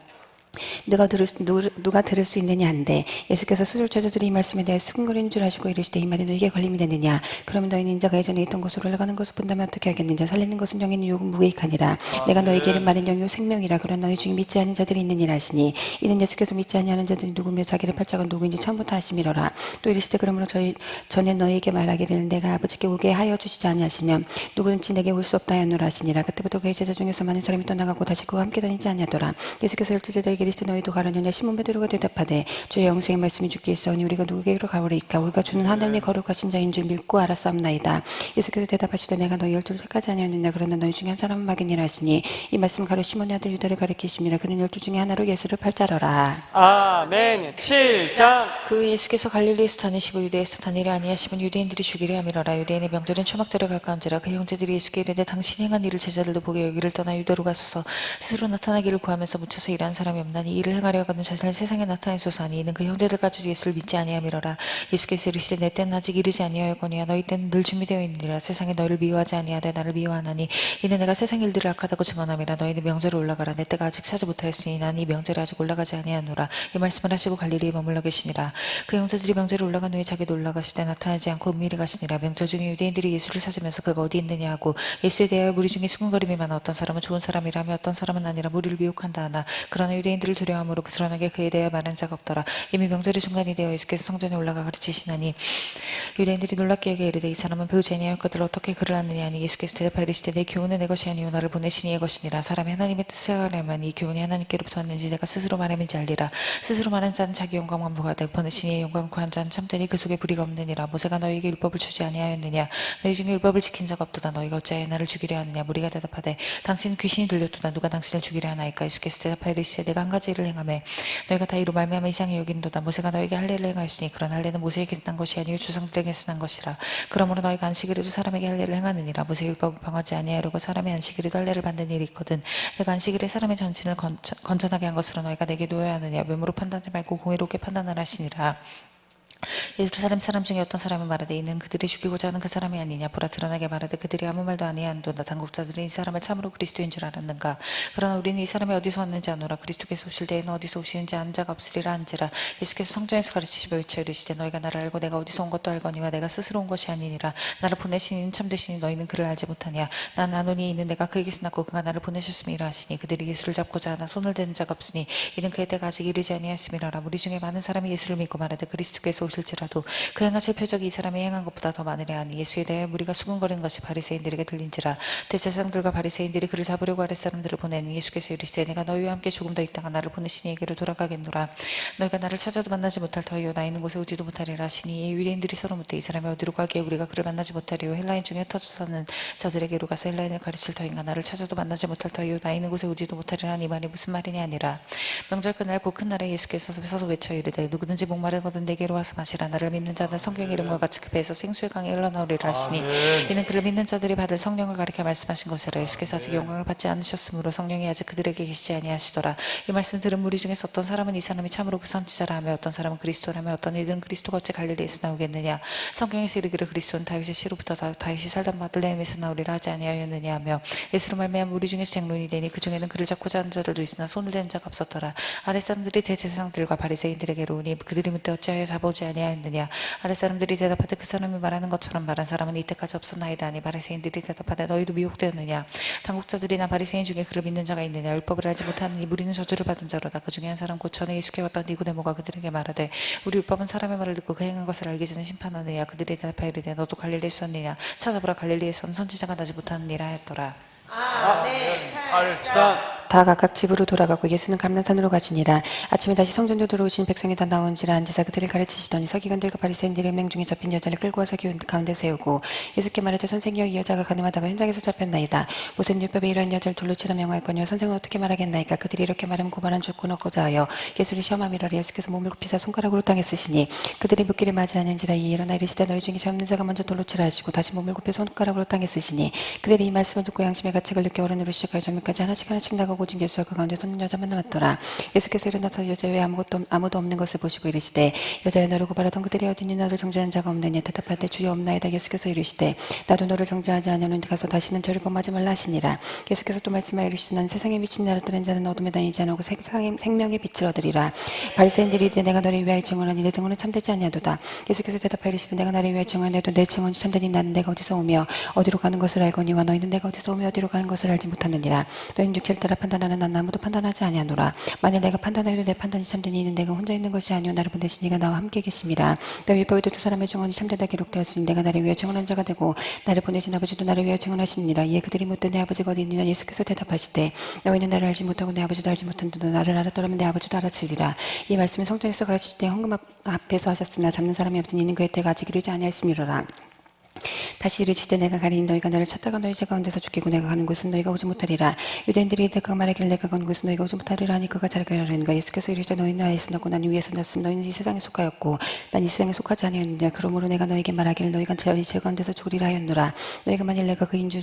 누가 들을 수 있느냐 한데 예수께서 스스로 제자들이 이 말씀에 대해 수군거리는 줄 아시고 이르시되 이 말이 너희에게 걸림이 되느냐. 그러면 너희는 인자가 예전에 있던 곳으로 올라가는 것을 본다면 어떻게 하겠느냐. 살리는 것은 영이니 육은 무익하니라. 내가 너희에게 이른 말은 영이요 생명이라. 그러나 너희 중에 믿지 않는 자들이 있느니라 하시니 이는 예수께서 믿지 아니하는 자들이 누구며 자기를 팔자가 누구인지 처음부터 아심이로라. 또 이르시되 그러므로 전에 너희에게 말하기를 내가 아버지께 오게 하여 주시지 아니하시면 누구든지 내게 올 수 없다 하였노라 하시니라. 그때부터 그의 제자 중에서 많은 사람이 떠나가고 다시 그와 함께 다니지 아니하더라. 예수께서 열두 제자에게 이르시되 너희도 가려느냐. 시몬 베드로가 대답하되 주의 영생의 말씀이 주께 있사오니 우리가 누구에게로 가오리이까. 우리가 주는 하나님의 거룩하신 자인 줄 믿고 알았사옵나이다. 예수께서 대답하시되 내가 너희 열두를 택하지 아니하였느냐. 그러나 너희 중에 한 사람은 막이니라 하시니 이 말씀 가로 시몬의 아들 유다를 가리키심이라. 그는 열두 중에 하나로 예수를 팔자러라. 아멘. 7장. 그 후에 예수께서 갈릴리에서 다니시고 유대에서 다니려 아니하시면 유대인들이 죽이려 함이로라. 유대인의 명절은 초막절에 가까운지라. 그 형제들이 예수께 이르되 당신이 행한 일을 제자들도 보게 여기를 떠나 유대로 가소서. 스스로 나타나기를 구하면서 묻혀서 일하는 사람이 없나니 이를 행하려 하거든 자신을 세상에 나타내소서 하니 이는 그 형제들까지도 예수를 믿지 아니함이로라. 예수께서 이르시되 내 때는 아직 이르지 아니하였거니와 너희 때는 늘 준비되어 있느니라. 세상에 너희를 미워하지 아니하되 나를 미워하나니 이는 내가 세상 일들을 악하다고 증언함이라. 너희는 명절에 올라가라. 내 때가 아직 차지 못하였으니 난 이 명절에 아직 올라가지 아니하노라. 이 말씀을 하시고 갈릴리에 머물러 계시니라. 그 형제들이 명절에 올라간 후에 자기도 올라가시되 나타나지 않고 은밀히 가시니라. 명절 중에 유대인들이 예수를 찾으면서 그가 어디 있느냐 하고 예수에 대하여 무리 중에 수군거림이 많아 어떤 사람은 좋은 사람이라며 어떤 사람은 아니라 무리를 미혹한다 하나. 그러나 유대인들을 두려워함으로 드러나게 그에 대하여 말한 자가 없더라. 이미 명절의 중간이 되어 예수께서 성전에 올라가 가르치시나니 유대인들이 놀랍게 여겨 이르되 이 사람은 배우지 아니하여 것들을 어떻게 글을 아느냐 하니 예수께서 대답하여 이르시되 내 교훈은 내 것이 아니오 나를 보내신 이의 것이니라. 사람이 하나님의 뜻을 하려면 이 교훈이 하나님께로부터 왔는지 내가 스스로 말함인지 알리라. 스스로 말한 자는 자기 영광만 부하되 보내신 이의 영광을 구한 자는 참되니 그 속에 불의가 없느니라. 모세가 너희에게 율법을 주지 아니하였느냐. 너희 중에 율법을 지킨 자가 없도다. 너희가 어찌하여 나를 죽이려 하느냐. 무리가 대답하되 당신은 귀신이 들렸도다. 누가 당신을 죽이려 하나이까. 예수께서 대답하여 이르시되 내가 한 가지 일을 행하매 너희가 다 이로 말미암아 이상히 여긴도다. 모세가 너에게 할례를 행하였으니 그런 할례는 모세에게서 난 것이 아니요 조상들에게서 난 것이라. 그러므로 너희가 안식일에도 사람에게 할례를 행하느니라. 모세의 율법을 방하지 아니하려고 사람의 안식일에도 할례를 받는 일이 있거든. 내가 안식일에 사람의 전신을 건전하게 한 것으로 너희가 내게 놓여야 하느냐. 외모로 판단하지 말고 공의롭게 판단하라 하시니라. 예루살렘 사람 중에 어떤 사람이 말하되 이는 그들이 죽이고자 하는 그 사람이 아니냐. 보라 드러나게 말하되 그들이 아무 말도 아니하는도다. 당국자들은 이 사람을 참으로 그리스도인 줄 알았는가. 그러나 우리는 이 사람이 어디서 왔는지 아노라. 그리스도께서 오실 때에는 어디서 오시는지 아는 자가 없으리라 한지라. 예수께서 성전에서 가르치시며 외쳐 이르시되 너희가 나를 알고 내가 어디서 온 것도 알거니와 내가 스스로 온 것이 아니니라. 나를 보내신 이는 참되시니 너희는 그를 알지 못하냐. 난 아노니 이는 내가 그에게서 났고 그가 나를 보내셨음이라 하시니 그들이 예수를 잡고자 하나 손을 대는 자가 없으니 이는 그의 때가 아직 이르지 아니하였음이라. 우리 중에 많은 사람이 예수를 믿고 말하되 그리스도께서 오실지라도 그 행하실 표적이 이 사람이 행한 것보다 더 많으려 하니 예수에 대하여 무리가 수군거리는 것이 바리새인들에게 들린지라. 대제사장들과 바리새인들이 그를 잡으려고 아랫사람들을 보내니 예수께서 이르시되 내가 너희와 함께 조금 더 있다가 나를 보내시니 에게로 돌아가겠노라. 너희가 나를 찾아도 만나지 못할 터이요 나 있는 곳에 오지도 못하리라 하시니 유대인들이 서로 묻되 이 사람이 어디로 가기에 우리가 그를 만나지 못하리요. 헬라인 중에 흩어져 사는 자들에게로 가서 헬라인을 가르칠 터인가. 나를 찾아도 만나지 못할 터이요 나 있는 곳에 오지도 못하리라 하니 이 말이 무슨 말이냐 아니라. 명절 그날 곧 큰 날에 예수께서 서서 외쳐 이르되 누구든지 목마르거든 내게로 와서 마시라. 나를 믿는 자는 성경 이름과 같이 그 배에서 생수의 강이 흘러나오리라 하시니 이는 그를 믿는 자들이 받을 성령을 가리켜 말씀하신 것이라. 예수께서 아직 영광을 받지 않으셨으므로 성령이 아직 그들에게 계시지 아니하시더라. 이 말씀 들은 무리 중에서 어떤 사람은 이 사람이 참으로 그 선지자라 하며 어떤 사람은 그리스도라며 어떤 이들은 그리스도가 어찌 갈릴리에서 나오겠느냐. 성경에서 이르기를 그리스도는 다윗의 씨로부터 다윗이 살던 바들레헴에서 나오리라 하지 아니하였느냐 하며 예수로 말미암아 무리 중에서 쟁론이 되니 그 중에는 그를 잡고자 하는 자들도 있으나 손을 댄 자가 없었더라. 아랫사람들이 대제사장들과 바리새인들에게로 오니 그들이 묻되 어찌하여 잡아오지 아니하였느냐. 아랫사람들이 대답하되 그 사람이 말하는 것처럼 말한 사람은 이때까지 없었나이다 하니 바리새인들이 대답하되 너희도 미혹되었느냐. 당국자들이나 바리새인 중에 그를 믿는 자가 있느냐. 율법을 알지 못하는 이 무리는 저주를 받은 자로다. 그 중에 한 사람 곧 전에 예수께 왔던 니고데모가 그들에게 말하되 우리 율법은 사람의 말을 듣고 그 행한 것을 알기 전에 심판하느냐. 그들이 대답하여 이르되 너도 갈릴리에서 왔느냐. 찾아보라 갈릴리에서는 선지자가 나지 못하느니라 하였더라. 다 각각 집으로 돌아가고 예수는 감람산으로 가시니라. 아침에 다시 성전으로 들어오신 백성이 다 나온지라. 앉으사 그들을 가르치시더니 서기관들과 바리새인들의 명 중에 잡힌 여자를 끌고 와서 가운데 세우고 예수께 말하되 선생이여 이 여자가 가늠하다가 현장에서 잡혔나이다. 모세는 율법에 이러한 여자를 돌로 치라 명하였거니와 선생은 어떻게 말하겠나이까. 그들이 이렇게 말하면 고발한 줄곧 얻고자 하여 예수를 시험함이라. 예수께서 몸을 굽히사 손가락으로 땅에 쓰시니 그들이 묻기를 맞이하는지라. 이에 일어나 이르시되 너희 중에 죄 없는 자가 먼저 돌로 치라 하시고 다시 몸을 굽혀 손가락으로 땅에 쓰시니 그들이 이 말씀을 듣고 양심의 가책을 느껴 어른으로 시작하여 젊은까지 하나씩 나가고 오직 예수와 그 가운데 섰는 여자만 남았더라. 예수께서 일어나서 여자 외에 아무도 없는 것을 보시고 이르시되 여자여 너를 고발하던 그들이 어디니 너를 정죄한 자가 없느냐. 대답할 때 주여 없나이다. 예수께서 이르시되 나도 너를 정죄하지 않으노니 가서 다시는 저를 범하지 말라 하시니라. 예수께서 또 말씀하여 이르시되 나는 세상에 미친 나를 따른 자는 어둠에 다니지 않고 생명의 빛을 얻으리라. 바리새인들이 이르되 내가 너를 위하여 증언하니 내 증언은 참되지 아니하도다. 예수께서 대답하여 이르시되 내가 나를 위하여 증언하여도 내 증언이 참되니 나는 내가 어디서 오며 어디로 가는 것을 알거니와 너희는 내가 어디서 오며 어디로 가는 것을 알지 못하느니라. 너희는 육체를 따라 판단하는 난 아무도 판단하지 아니하노라. 만일 내가 판단하여도 내 판단이 참되니 이는 내가 혼자 있는 것이 아니오 나를 보내신 이가 나와 함께 계심이라. 너희 율법에도 두 사람의 증언이 참되다 기록되었으니 내가 나를 위하여 증언한 자가 되고 나를 보내신 아버지도 나를 위하여 증언하시니라. 이에 그들이 묻되 내 아버지가 어디 있느냐. 예수께서 대답하시되 너희는 나를 알지 못하고 내 아버지도 알지 못한도다. 나를 알았더라면 내 아버지도 알았으리라. 이 말씀은 성전에서 가르치실 때 헌금 앞에서 하셨으나 잡는 사람이 없으니 이는 그의 때가 아직 이르지 아니하였음이로라. 다시 이르시되 내가 가리니 너희가 나를 찾다가 너희 죄 가운데서 죽이고 내가 가는 곳은 너희가 오지 못하리라. 유대인들이 대가 말하기를 내가 가는 곳은 너희가 오지 못하리라 하니 그가 잘 가려는가. 예수께서 이르시되 너희는 아래에서 났고 나는 위에서 났음. 너희는 이 세상에 속하였고 난 이 세상에 속하지 아니하였느냐. 그러므로 내가 너희에게 말하기를 너희가 저희 죄 가운데서 죽으리라 하였노라. 너희가 만일 내가 그인 줄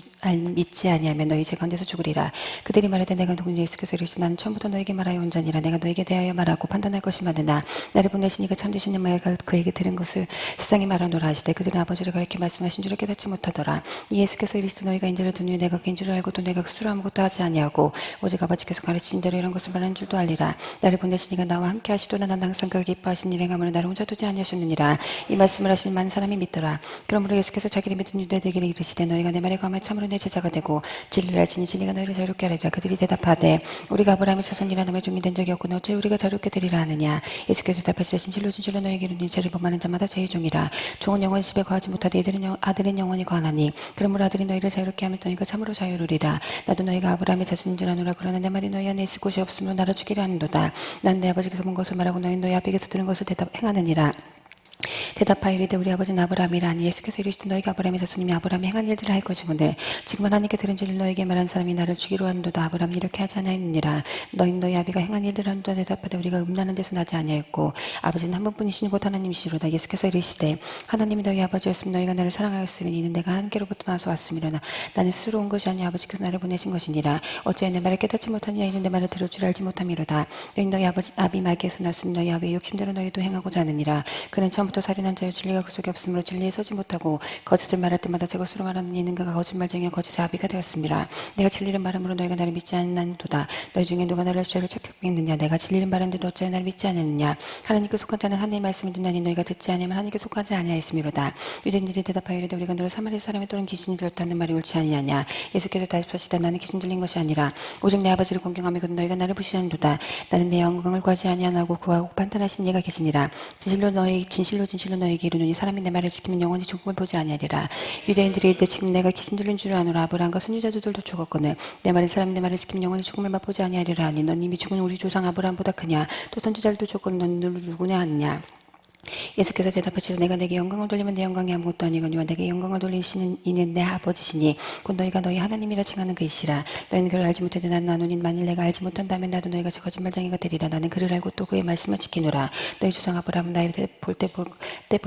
믿지 아니하면 너희 죄 가운데서 죽으리라. 그들이 말하되 내가 누구냐. 예수께서 이르시되 나는 처음부터 너희에게 말하여 온 자니라. 내가 너희에게 대하여 말하고 판단할 것이 많으나 나를 보내신 이가 참되시는 말과 그에게 들은 것을 세상에 말하노라 하시되 그들은 아버지를 가리켜 말씀하신 줄을 깨닫지 못하더라. 예수께서 이르시되 너희가 인자를 듣느니 내가 그인 줄을 알고 또 내가 스스로 아무것도 하지 아니하고 오직 아버지께서 가르치신 대로 이런 것을 말하는 줄도 알리라. 나를 보내신 이가 나와 함께 하시도다. 난 항상 그가 기뻐하신 일을 행함으로 나를 혼자 두지 아니하셨느니라. 이 말씀을 하시면 많은 사람이 믿더라. 그러므로 예수께서 자기를 믿은 유대들에게 이르시되 너희가 내 말에 감하여 참으로 내 제자가 되고 진리를 알지니 진리가 너희를 자유롭게 하리라. 그들이 대답하되 우리가 아브라함의 자손이라 남의 종이 된 적이 없거늘 어찌 우리가 자유롭게 되리라 하느냐. 예수께서 대답하시되 진실로 너희에게 이르노니 죄를 범하는 자마다 죄의 종이라. 종은 영원히 집에 거하지 못하되 아들은 영원히 거하나니 그러므로 아들이 너희를 자유롭게 하면 너희가 참으로 자유로리라. 나도 너희가 아브라함의 자손인 줄 아노라. 그러나 내 말이 너희 안에 있을 곳이 없으므로 나를 죽이려 하는도다. 난 내 아버지께서 본 것을 말하고 너희는 너희 아버지께서 들은 것을 행하느니라. 대답하여 이르되 우리 아버지는 아브라함이라 하니 예수께서 이르시되 너희가 아브라함의 자손이며 아브라함이 행한 일들을 할 것이거늘 지금 하나님께 들은 줄을 너희에게 말한 사람이 나를 죽이려 하는도다. 아브라함이 이렇게 하지 아니하였느니라. 너희는 너희 아비가 행한 일들을 하는도다. 대답하되 우리가 음란한 데서 나지 아니하였고 아버지는 한 분뿐이시니 곧 하나님이시로다. 예수께서 이르시되 하나님이 너희 아버지였으면 너희가 나를 사랑하였으니 이는 내가 하나님께로부터 나와서 왔음이로나 나는 스스로 온 것이 아니라 아버지께서 나를 보내신 것이니라. 어찌하여 내 말을 깨닫지 못하느냐. 이는 내 말을 들을 줄 알지 못함이로다. 너희는 너희 아비 마귀에서 났으니 너희 아비의 욕심대로 너희도 행하고자 하느니라. 그는 처음부터 살인한 자여 진리가 그 속에 없으므로 진리에 서지 못하고 거짓을 말할 때마다 제 것으로 말하는 이는 그가 거짓말쟁이와 거짓의 아비가 되었습니다. 내가 진리를 말함으로 너희가 나를 믿지 않는도다. 너희 중에 누가 나를 죄를 책망했느냐. 내가 진리를 말하는데도 어찌하여 나를 믿지 않느냐. 하나님께 속한 자는 하나님의 말씀을 듣나니 너희가 듣지 아니하면 하나님께 속하지 아니하였음이로다. 유대인들이 대답하여 이르되 우리가 너를 사마리아 사람이 또는 귀신이 들었다는 말이 옳지 아니하냐. 예수께서 대답하시되 나는 귀신 들린 것이 아니라 오직 내 아버지를 공경하며 너희가 나를 부시하는도다. 나는 내 영광을 구하지 아니하나고 구하고 판단하신 이가 계시니라. 진실로 진실로 너에게 이르노니 사람이 내 말을 지키면 영원히 죽음을 보지 아니하리라. 유대인들이 이르되 지금 내가 귀신 들린 줄 아노라. 아브라함과 선지자들도 죽었거늘 내 말은 사람이 내 말을 지키면 영원히 죽음을 맛보지 아니하리라 하니 넌 이미 죽은 우리 조상 아브라함보다 크냐. 또 선지자들도 죽었거늘 넌 누구냐 하느냐. 예수께서 대답하시되 내가 내게 영광을 돌리면 내 영광이 아무것도 아니거니와 내게 영광을 돌리시는 이는 내 아버지시니 곧 너희가 너희 하나님이라 칭하는 그이시라. 너희는 그를 알지 못하되 나는 아노니 만일 내가 알지 못한다면 나도 너희가 거짓말쟁이가 되리라. 나는 그를 알고 또 그의 말씀을 지키노라. 너희 조상 아브라함은 나의 볼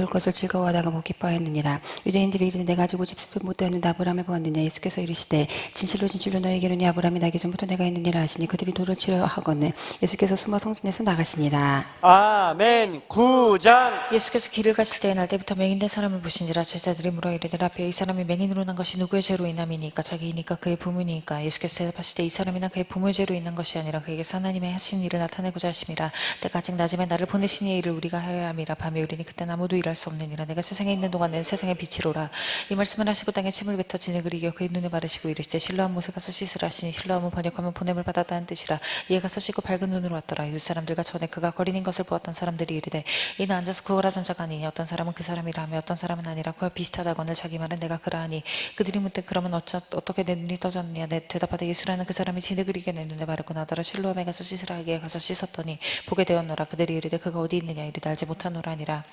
것을 즐거워하다가 못 기뻐하였느니라. 유대인들이 이르되 내가 아직 50세도 못 되었는데 아브라함을 보았느냐. 예수께서 이르시되 진실로 너희에게 이르노니 아브라함이 나기 전부터 내가 있느니라 하시니 그들이 돌을 치려 하거늘 예수께서 숨어 성전에서 나가시니라. 아멘. 9장. 예수께서 길을 가실 때에 날 때부터 맹인된 사람을 보신지라. 제자들이 물어 이르되 라비야 이 사람이 맹인으로 난 것이 누구의 죄로 인함이니까 자기이니까 그의 부모니까. 예수께서 대답하시되 이 사람이나 그의 부모의 죄로 인한 것이 아니라 그에게서 하나님의 하신 일을 나타내고자 하심이라. 때가 아직 낮음에 나를 보내신 이의 일을 우리가 하여야 함이라. 밤에 이르니 그때는 아무도 일할 수 없느니라. 내가 세상에 있는 동안은 세상의 빛이로라. 이 말씀을 하시고 땅에 침을 뱉어 진흙을 이겨 그의 눈에 바르시고 이르시되 실로암 못에 가서 씻으라 하시니 실로암은 번역하면 보냄을 받았다는 뜻이라. 이에 가서 씻고 밝은 눈으로 왔더라. 이웃 사람들과 전에 그가 거린인 것을 보았던 사람들이 이르되 이는 앉아서 구걸하던 자가 아니니 어떤 사람은 그 사람이라 하며 어떤 사람은 아니라 그와 비슷하다거늘 자기 말은 내가 그러하니 그들이 묻되 그러면 어떻게 내 눈이 떠졌느냐. 내 대답하되 예수라는 그 사람이 진흙을 이겨 내 눈에 바르고 나더러 실로암에 가서 씻으라 하기에 가서 씻었더니 보게 되었노라. 그들이 이르되 그가 어디 있느냐. 이르되 알지 못하노라 하니라.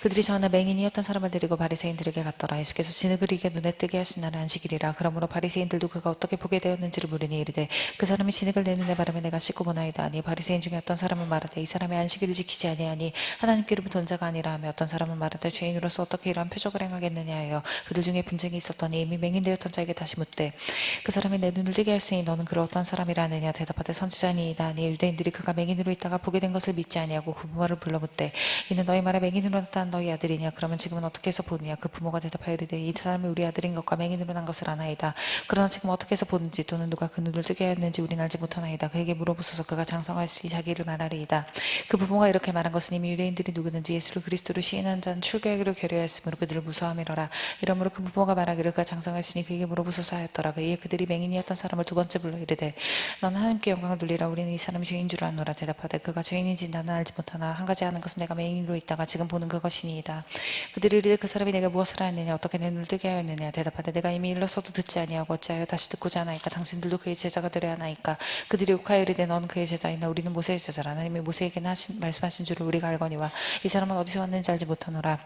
그들이 전에 맹인이었던 사람을 데리고 바리새인들에게 갔더라. 예수께서 진흙을 이겨 눈에 뜨게 하신 날은 안식일이라. 그러므로 바리새인들도 그가 어떻게 보게 되었는지를 물으니 이르되 그 사람이 진흙을 내 눈에 바르며 내가 씻고 보나이다 하니 바리새인 중에 어떤 사람은 말하되 이 사람이 안식일을 지키지 아니하니 하나님께로부터 온 자가 아니라 하며 어떤 사람은 말하되 죄인으로서 어떻게 이러한 표적을 행하겠느냐 하여 그들 중에 분쟁이 있었더니 이미 맹인되었던 자에게 다시 묻되 그 사람이 내 눈을 뜨게 했으니 너는 그를 어떤 사람이라 하느냐. 대답하되 선지자니이다 하니 유대인들이 그가 맹인으로 있다가 보게 된 것을 믿지 아니하고 그 부모를 불러 묻되 이는 너희 말에 맹인으로 나타난 너희 아들이냐. 그러면 지금은 어떻게 해서 보느냐. 그 부모가 대답하여 이르되 이 사람이 우리 아들인 것과 맹인으로 난 것을 아나이다. 그러나 지금 어떻게 해서 보는지 또는 누가 그 눈을 뜨게 하였는지 우리는 알지 못하나이다. 그에게 물어보소서. 그가 장성하였으니 자기를 말하리이다. 그 부모가 이렇게 말한 것은 이미 유대인들이 누구든지 예수를 그리스도로 시인한 자는 출교하기로 결의하였으므로 그들을 무서워함이로라. 이러므로 그 부모가 말하기를 그가 장성하였으니 그에게 물어보소서 하였더라. 이에 그들이 맹인이었던 사람을 두 번째 불러 이르되 넌 하나님께 영광을 돌리라. 우리는 이 사람이 죄인 줄 아노라. 대답하되 그가 죄인인지 나는 알지 못하나 한 가지 아는 것은 내가 맹인으로 있다가 지금 보는 그것이니이다. 그들이 이르되 그 사람이 내가 무엇을 하였느냐. 어떻게 내 눈을 뜨게 하였느냐. 대답하되 내가 이미 일렀어도 듣지 아니하고 어찌하여 다시 듣고자 하나이까. 당신들도 그의 제자가 되려 하나이까. 그들이 욱하여 이르되 넌 그의 제자이나 우리는 모세의 제자라. 하나님이 모세에게는 말씀하신 줄을 우리가 알거니와 이 사람은 어디서 왔는지 알지 못하노라.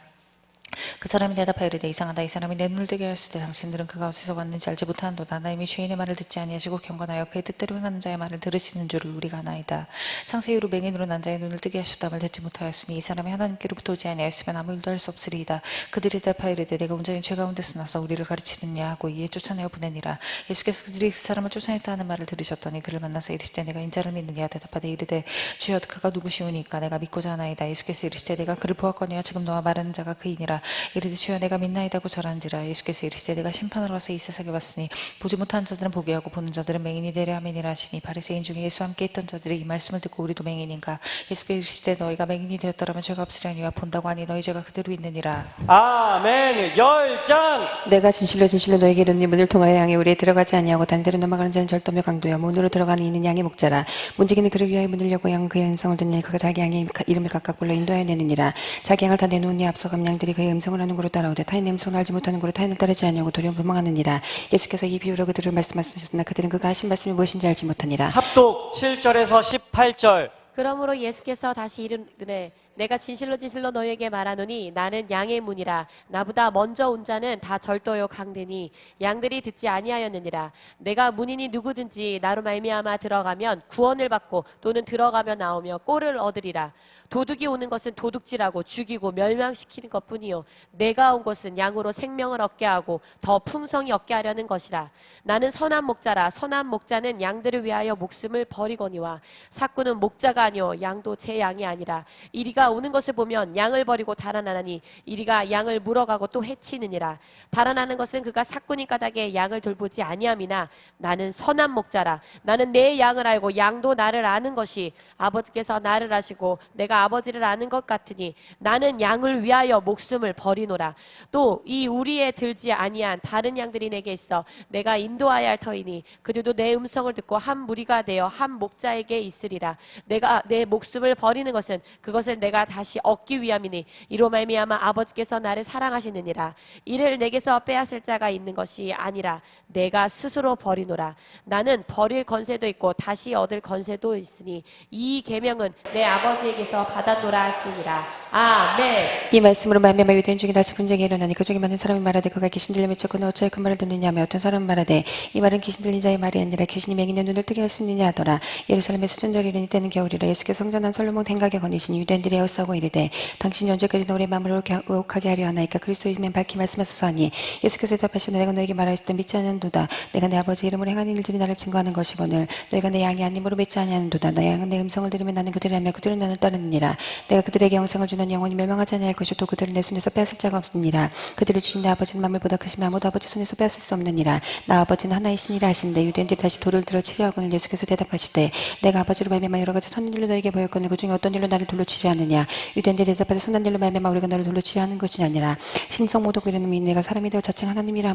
그 사람이 대답하여 이르되 이상하다. 이 사람이 내 눈을 뜨게 하였을 때 당신들은 그가 어디서 왔는지 알지 못하는도다. 하나님이 죄인의 말을 듣지 아니하시고 경건하여 그의 뜻대로 행하는 자의 말을 들으시는 줄을 우리가 아나이다. 창세 이후로 맹인으로 난 자의 눈을 뜨게 하셨다함을 듣지 못하였으니 이 사람이 하나님께로부터 오지 아니하였으면 아무 일도 할 수 없으리이다. 그들이 대답하여 이르되 내가 온전히 죄 가운데서 나서 우리를 가르치느냐 하고 이에 쫓아내어 보내니라. 예수께서 그들이 그 사람을 쫓아냈다 하는 말을 들으셨더니 그를 만나서 이르시되 내가 인자를 믿느냐. 대답하되 이르되 주여 그가 누구시오니까 내가 믿고자 하나이다. 예수께서 이르시되 내가 그를 보았거니와 지금 너와 말하는 자가 그이니라. 이르되 주여 내가 믿나이다고 절한지라. 예수께서 이르시되 내가 심판하러 와서 이 세상에 왔으니 보지 못한 자들은 보게 하고 보는 자들은 맹인이 되려 함이니라 하시니 바리새인 중에 예수와 함께 있던 자들이 이 말씀을 듣고 우리도 맹인인가. 예수께서 이르시되 너희가 맹인이 되었더라면 죄가 없으려니와 본다고 하니 너희 죄가 그대로 있느니라. 아멘. 10장. 내가 진실로 너에게 이르노니 문을 통하여 양의 우리에 들어가지 아니하고 단대로 넘어가는 자는 절도며 강도여 문으로 들어가는 이는 양의 목자라. 문지기는 그를 위하여 문을 열고 양 그의 음성을 듣니 그가 자기 양의 이름을 각각 불러 인도하여 내느니라. 자기 양을 다 내놓으니 앞서간 양들이 그의 음성을 하는 곳으로 따라오되 타인의 음성을 알지 못하는 곳으로 타인을 따르지 아니하고 도리어 도망하느니라. 예수께서 이 비유로 그들을 말씀하셨으나 그들은 그가 하신 말씀이 무엇인지 알지 못하니라. 합독 7절에서 18절. 그러므로 예수께서 다시 이르되 내가 진실로 너희에게 말하노니 나는 양의 문이라. 나보다 먼저 온 자는 다 절도요 강되니 양들이 듣지 아니하였느니라. 내가 문이니 누구든지 나로 말미암아 들어가면 구원을 받고 또는 들어가며 나오며 꼴을 얻으리라. 도둑이 오는 것은 도둑질하고 죽이고 멸망시키는 것뿐이요 내가 온 것은 양으로 생명을 얻게 하고 더 풍성히 얻게 하려는 것이라. 나는 선한 목자라. 선한 목자는 양들을 위하여 목숨을 버리거니와 삭구는 목자가 아니요 양도 제 양이 아니라. 이리가 오는 것을 보면 양을 버리고 달아나니 이리가 양을 물어가고 또 해치느니라. 달아나는 것은 그가 삭구니 까닭에 양을 돌보지 아니함이나 나는 선한 목자라. 나는 내 양을 알고 양도 나를 아는 것이 아버지께서 나를 아시고 내가 아버지를 아는 것 같으니 나는 양을 위하여 목숨을 버리노라. 또 이 우리에 들지 아니한 다른 양들이 내게 있어 내가 인도하여야 할 터이니 그들도 내 음성을 듣고 한 무리가 되어 한 목자에게 있으리라. 내가 내 목숨을 버리는 것은 그것을 내가 내가 다시 얻기 위함이니 이로 말미암아 아버지께서 나를 사랑하시느니라. 이를 내게서 빼앗을 자가 있는 것이 아니라 내가 스스로 버리노라. 나는 버릴 건세도 있고 다시 얻을 건세도 있으니 이 계명은 내 아버지에게서 받았노라 하시니라. 아멘. 이 말씀으로 말미암아 유대인 중에 다시 분쟁이 일어나니 그 중에 많은 사람이 말하되 그가 귀신 들려 미쳤거늘 어찌하여 그 말을 듣느냐며 어떤 사람은 말하되 이 말은 귀신 들린 자의 말이 아니라 귀신이 맹인의 눈을 뜨게 하였느냐 하더라. 예루살렘에서 천절이 이르니 때는 겨울이라. 예수께서 성전한 솔로몬 행각에 거니시니 유대인들이 에워싸고 이르되 당신이 언제까지 우리의 마음을 의혹하게 하려 하나이까 그리스도이면 밝히 말씀하소서 하니 예수께서 대답하시되 내가 너에게 말하였을 믿지 않는도다. 내가 내 아버지 이름으로 행하는 일들이 나를 증거하는 것이거늘 너희가 내 양이 아님으로 믿지 아니하는도다. 나 양은 내 음성을 들으면 나는 그들을 알며 그들은 나를 따르느니라. 내가 그들에게 영생을 주는 영원히 멸망하지 아니할 것이요 또 그들을 내 손에서 빼앗을 자가 없느니라. 그들을 주신 내 아버지는 만물보다 크시며 아무도 아버지 손에서 빼앗을 수 없느니라. 나 아버지는 하나이시니라 하시는데 유대인들이 다시 돌을 들어 치려하거늘 예수께서 대답하시되 내가 아버지로 말미암아 여러 가지 선한 일로 너에게 보였거늘 그 중에 어떤 일로 나를 돌로 치려 하느냐. 유대인들이 대답하되 선한 일로 말미암아 우리가 너를 돌로 치려 하는 것이 아니라 신성 모독 이르는 이 내가 사람이 되어 자칭 하나님이라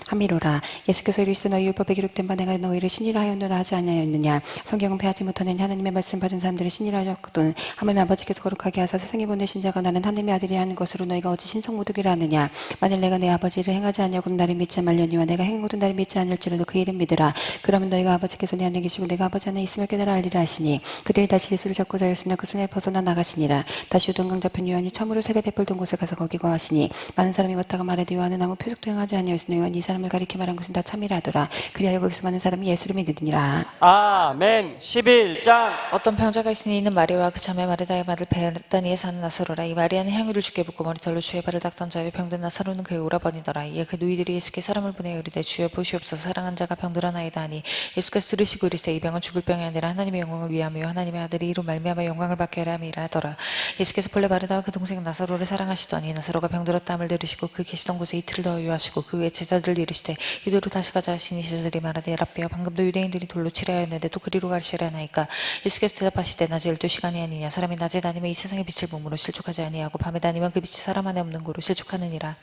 함이로라. 예수께서 이르시되 너희 율법에 기록된 바 내가 너희를 신이라 하였노라 하지 아니하였느냐. 성경은 패하지 못하는 하나님의 말씀 받은 사람들을 신이라 하였거든 하물며 아버지께서 거룩하게 하사 세상에 보내신 자가 나는 하나님의 아들이 하는 것으로 너희가 어찌 신성 모독이라 하느냐. 만일 내가 내 아버지를 행하지 아니하고는 나를 믿지 말려니와 내가 행하고도 나를 믿지 않을지라도 그 이름 믿으라. 그러면 너희가 아버지께서 내 안에 계시고 내가 아버지 안에 있으며 깨달아 알리라 하시니 그들이 다시 예수를 잡고자 하였으나 그 손에 벗어나 나가시니라. 다시 요단강 잡힌 요한이 처음으로 세례 베풀던 곳에 가서 거기 거하시니 많은 사람이 왔다가 말하되 요한은 아무 표적도 행하지 아니하였으나 요한이 이 사람을 가리켜 말한 것은 다 참이라 하더라. 그리하여 거기서 많은 사람이 예수를 믿으니라. 아멘. 11장. 어떤 병자가 있으니 이는 마리아와 그 자매 마르다의 아들 베다니에 사는 나사로라. 이 마리아는 향유를 주께 붓고 머리털로 주의 발을 닦던 자요 병든 나사로는 그의 오라버니더라. 이에 그 누이들이 예수께 사람을 보내어 이르되 주여 보시옵소서 사랑한 자가 병들어나이다 하니 예수께서 들으시고 이르시되 이 병은 죽을 병이 아니라 하나님의 영광을 위함이요 하나님의 아들이 이로 말미암아 영광을 받게 하려 함이라 하더라. 예수께서 본래 마르다와 그 동생 나사로를 사랑하시더니 나사로가 병들었다함을 들으시고 그 계시던 곳에 이틀을 더 유하시고 그 후에 제자들 이르시되 유대로 다시 가자 하시니 제자들이 말하되 랍비여 방금도 유대인들이 돌로 치려 하였는데 또 그리로 가시려 하나이까. 예수께서 대답하시되 낮에 12시간이 아니냐. 사람이 낮에 다니면 이 세상의 빛을 몸으로 실족하지 아니하고 밤에 다니면 그 빛이 사람 안에 없는 고로 실족하느니라.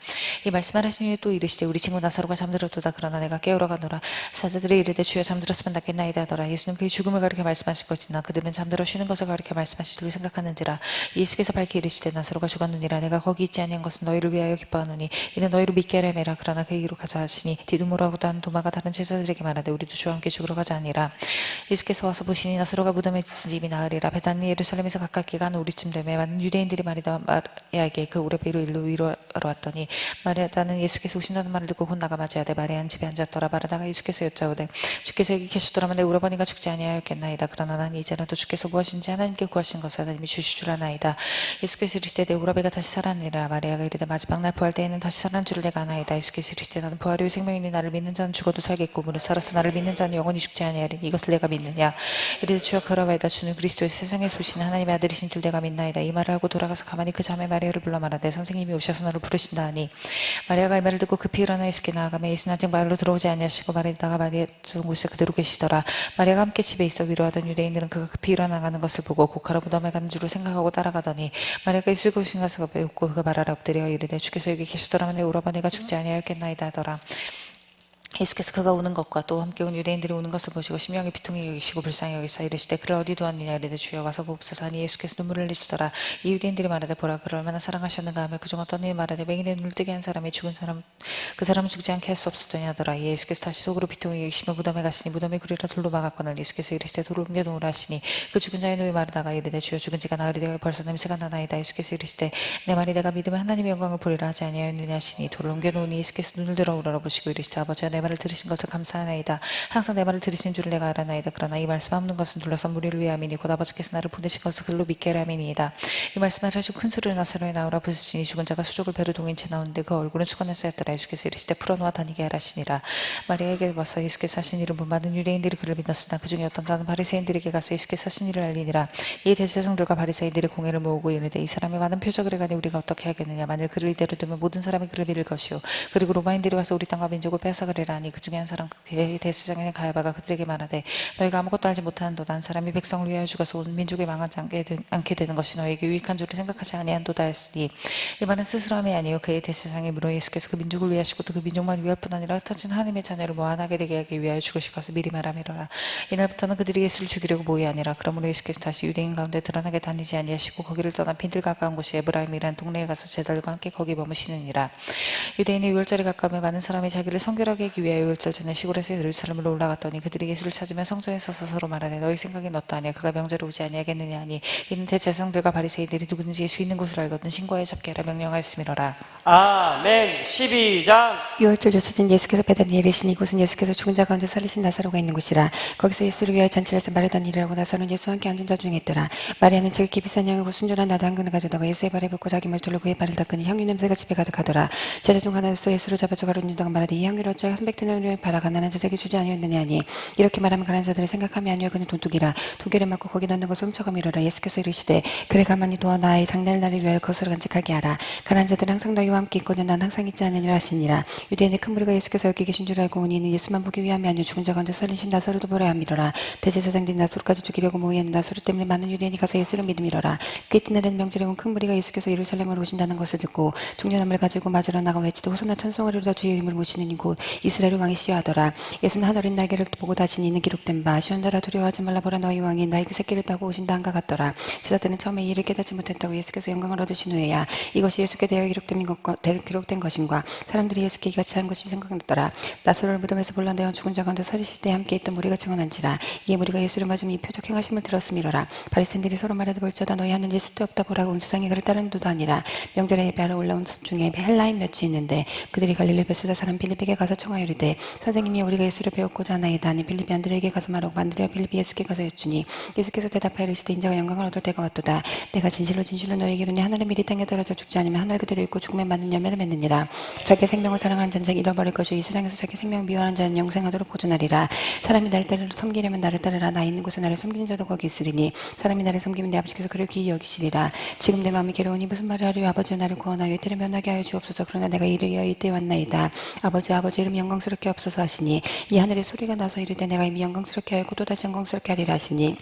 이 말씀을 하신 후에 또 이르시되 우리 친구 나사로가 잠들었도다. 그러나 내가 깨우러 가노라. 사자들이 이르되 주여 잠들었으면 낫겠나이다 하더라. 예수는 그의 죽음을 가리켜 말씀하실 것이나 그들은 잠들어 쉬는 것을 가리켜 말씀하실 줄 생각하는지라. 예수께서 밝히 이르시되 나사로가 죽었느니라. 내가 거기 있지 아니한 것은 너희를 위하여 기뻐하노니 이는 너희를 믿게 하려 함이라. 그러나 그에게로 가자 하시니 디두모라고도 하는 도마가 다른 제자들에게 말하되 우리도 주와 함께 죽으러 가자 하니라. 예수께서 와서 보시니 나사로가 무덤에 진 집이 나으리라. 베다니 예루살렘에서 가깝게 간 우리쯤 되매 많은 유대인들이 마리아에게 그 우레비로 일로 위로하러 왔더니 마리아는 예수께서 오신다는 말을 듣고 곧 나가 맞이하되 마리아는 집에 앉았더라. 마르다가 예수께서 여짜오되 주께서 여기 계시더라면 내 오라버니가 죽지 아니하였겠나이다. 그러나 난 이제는 또 주께서 무엇인지 하나님께 구하신 것을 하나님이 주실 줄 아나이다. 예수께서 이르시되 내 오라비가 다시 살았느니라. 마리아가 이르되 마지막 날 부활 때에는 다시 살아난 줄을 내가 아나이다. 예수께서 이르시되 나는 부활이요 생명이니 나를 믿는 자는 죽어도 살겠고 무릇 살아서 나를 믿는 자는 영원히 죽지 아니하리니 이것을 내가 믿느냐. 이르되 주여 그러하이다. 주는 그리스도의 세상에서 오신 하나님의 아들이신 줄 내가 믿나이다. 이 말을 하고 돌아가서 가만히 그 자매 마리아를 불러 말하되 선생님이 오셔서 너를 부르신다 하니 마리아가 이 말을 듣고 급히 일어나 예수께 나아가며 예수는 아직 마을로 들어오지 아니하시고 마리다가 마리아 전 곳에 그대로 계시더라. 마리아가 함께 집에 있어 위로하던 유대인들은 그가 급히 일어나가는 것을 보고 곧가로 무덤에 가는 줄을 생각하고 따라가더니 마리아가 예수의 곳인 가서 배웠고 그가 발 아래 엎드려 이르되 주께서 여기 계시더라면 내 오라버니가 죽지 아니하였겠나이다 하더라. 예수께서 그가 우는 것과 또 함께 온 유대인들이 우는 것을 보시고 심령이 비통히 여기시고 불쌍히 여기사 이르시되 그를 어디 두었느냐. 이르되 주여 와서 보옵소서 하니 예수께서 눈물을 흘리시더라. 이 유대인들이 말하되 보라 그를 얼마나 사랑하셨는가 하며 그중 어떤 이는 말하되 맹인의 눈을 뜨게 한 사람이 죽은 사람 그 사람은 죽지 않게 할 수 없었더니 하더라. 예수께서 다시 속으로 비통히 여기시며 무덤에 가시니 무덤이 구리라 돌로 막았거늘 예수께서 이르시되 돌을 옮겨 놓으라 하시니 그 죽은 자의 누이 마르다가 이르되 주여 죽은 지가 나흘이 되어 벌써 냄새가 나나이다. 예수께서 이르시되 내 말이 내가 믿으면 하나님의 영광을 보리라 하지 아니하였느냐 하시니 돌을 옮겨 놓으니 예수께서 눈을 들어 우러러보시고 이르시되 아버지여 내 말을 들으신 것을 감사하나이다. 항상 내 말을 들으신 줄을 내가 알아나이다. 그러나 이 말씀 없는 것은 둘러서 무리를 위함이니 곧 아버지께서 나를 보내신 것을 글로 믿게 하려 함이니이다. 이 말씀을 하시고 큰 소리로 나사로에 나오라 부르시니 죽은 자가 수족을 배로 동인 채 나오는데 그 얼굴은 수건에 쌓였더라. 예수께서 이르시되 풀어놓아 다니게 하라시니라. 마리아에게 와서 예수께서 하신 일을 본 많은 유대인들이 그를 믿었으나 그중에 어떤 자는 바리새인들에게 가서 예수께서 하신 일을 알리니라. 이 대제사장들과 바리새인들이 공회를 모으고 이르되 이 사람이 많은 표적을 해가니 우리가 어떻게 하겠느냐. 만일 그를 이대로 두면 모든 사람이 그를 믿을 것이요 그리고 로마인들이 와서 우리 땅과 민족을 빼앗아가리라 있느니라 하니 그 중에 한 사람 대제사장인 가야바가 그들에게 말하되 너희가 아무것도 알지 못하는도다. 한 사람이 백성을 위하여 죽어서 온 민족이 망하지 않게 되는 것이 너희에게 유익한 줄을 생각하지 아니한도다 했으니 이 말은 스스럼이 아니요 그의 대제사장이 물어 예수께서 그 민족을 위하시고 또 그 민족만 위할 뿐 아니라 흩어진 하나님의 자녀를 모아나게 되게 하기 위하여 죽으실 것을 미리 말하미로라. 이날부터는 그들이 예수를 죽이려고 모이 아니라 그러므로 예수께서 다시 유대인 가운데 드러나게 다니지 아니하시고 거기를 떠나 빈들 가까운 곳이 에브라임이라는 동네에 가서 제자들과 함께 거기 머무시느니라. 유대인의 유월절이 가까우며 많은 사람이 자기를 성결하게 하기 위하여 유월절 전에 시골에서 예루살렘으로 올라갔더니 그들이 예수를 찾으며 성전에 서서 서로 말하되 너희 생각이 어떠하냐 그가 명절에 오지 아니하겠느냐 하니 이는 대제사장들과 바리새인들이 누구든지 예수 있는 곳을 알거든 신고하여 잡게 하라 명령하였음이로라. 아멘. 12장. 유월절 요소진 예수께서 베다니에 이르시니 이곳은 예수께서 죽은 자 가운데 살리신 나사로가 있는 곳이라. 거기서 예수를 위하여 잔치를 해서 마르던 일이라고. 나사로는 예수와 함께 앉은 자 중에 있더라. 마리아는 지극히 비싼 양이고 순전한 나도 한 근을 가져다가 예수의 발에 붓고 자기 머리털로 그의 발을 닦으니 향유 냄새가 집에 가득하더라. 제자 중 하나로서 예수를 잡아줘 가룟유다가 말하되 이 향유를 어찌 300데나리온을 팔아 가난한 자에게 주지 아니었느냐 하니 이렇게 말하면 가난한 자들의 생각함이 아니요 그는 돈둑이라. 돈깨를 맞고 거기 넣는 것을 훔쳐가미로라. 예수께서 이르시되 그래 가만히 두어 나의 장날날을 위하여 그것을 간직하게 하라. 가난한 자들은 항상 너희와 함께 있거든 난 항상 있지 않느니라 하시니라. 유대인의 큰 무리가 예수께서 여기 계신 줄 알고 오니 이는 예수만 보기 위함이 아니요 죽은 자 가운데 살리신 나사로도 보려 함이로라. 대제사장들이 나사로까지 죽이려고 모이는 나사로 때문에 많은 유대인이 가서 예수를 믿음이로라. 그 이튿날에는 명절에 온 큰 무리가 예수께서 예루살렘으로 오신다는 것을 듣고 종려나무를 가지고 맞으러 나가 외치되 호산나 천성을 이루다 주의 이름을 모시는 이곳 이스라엘 왕이 시여하더라. 예수는 한 어린 날개를 보고 다시니 이는 기록된 바 시온자라 두려워하지 말라 보라 너희 왕이 날개 새끼를 따고 오신다 한가 같더라. 제자들은 처음에 이 일을 깨닫지 못했다고. 예수께서 영광을 얻으신 후에야 이것이 예수께 대하여 기록된 것임과 사람들이 예수께 이같이 한 것이 생각났더라. 나사로를 무덤에서 불러내어 죽은 자 가운데 살리실 때 함께 있던 무리가 증언한지라. 이에 무리가 예수를 맞으며 이 표적 행하심을 들었음이로라. 바리새인들이 서로 말하되 볼지어다 너희 하는 일 쓸데없다 보라고 온 세상에 그를 따르는 도도 아니라. 명절에 예배하러 올라온 중에 헬라인 몇이 있는데 그들이 갈릴리 베스다 사람 빌립에게 가서 청하여 이르되 선생님이 우리가 예수를 배웠고자 하나이다 하니 빌립이 안드레에게 가서 말하고 안드레와 빌립이 예수께 가서 여쭈니 예수께서 대답하여 이르시되 인자가 영광을 얻을 때가 왔도다. 내가 진실로 너희에게 이르니 하나님이 이 땅에 떨어져 죽지 않으면 하늘 그대로 있고 죽음에 맞는 열매를 맺느니라. 자기 생명을 사랑하는 자는 잃어버릴 것이요 이 세상에서 자기 생명을 미워하는 자는 영생하도록 보존하리라. 사람이 나를 섬기려면 나를 따르라. 나 있는 곳에 나를 섬기는 자도 거기 있으리니 사람이 나를 섬기면 내 아버지께서 그를 귀히 여기시리라. 지금 내 마음이 괴로우니 무슨 말을 하리요. 아버지여 나를 구원하여 이때를 면하게 하여 주옵소서. 그러나 내가 이를 위하여 이때 왔나이다. 아버지 이름 영광스럽게 없어서 하시니 이 하늘에 소리가 나서 이르되 내가 이미 영광스럽게 하였고 또다시 영광스럽게 하리라 하시니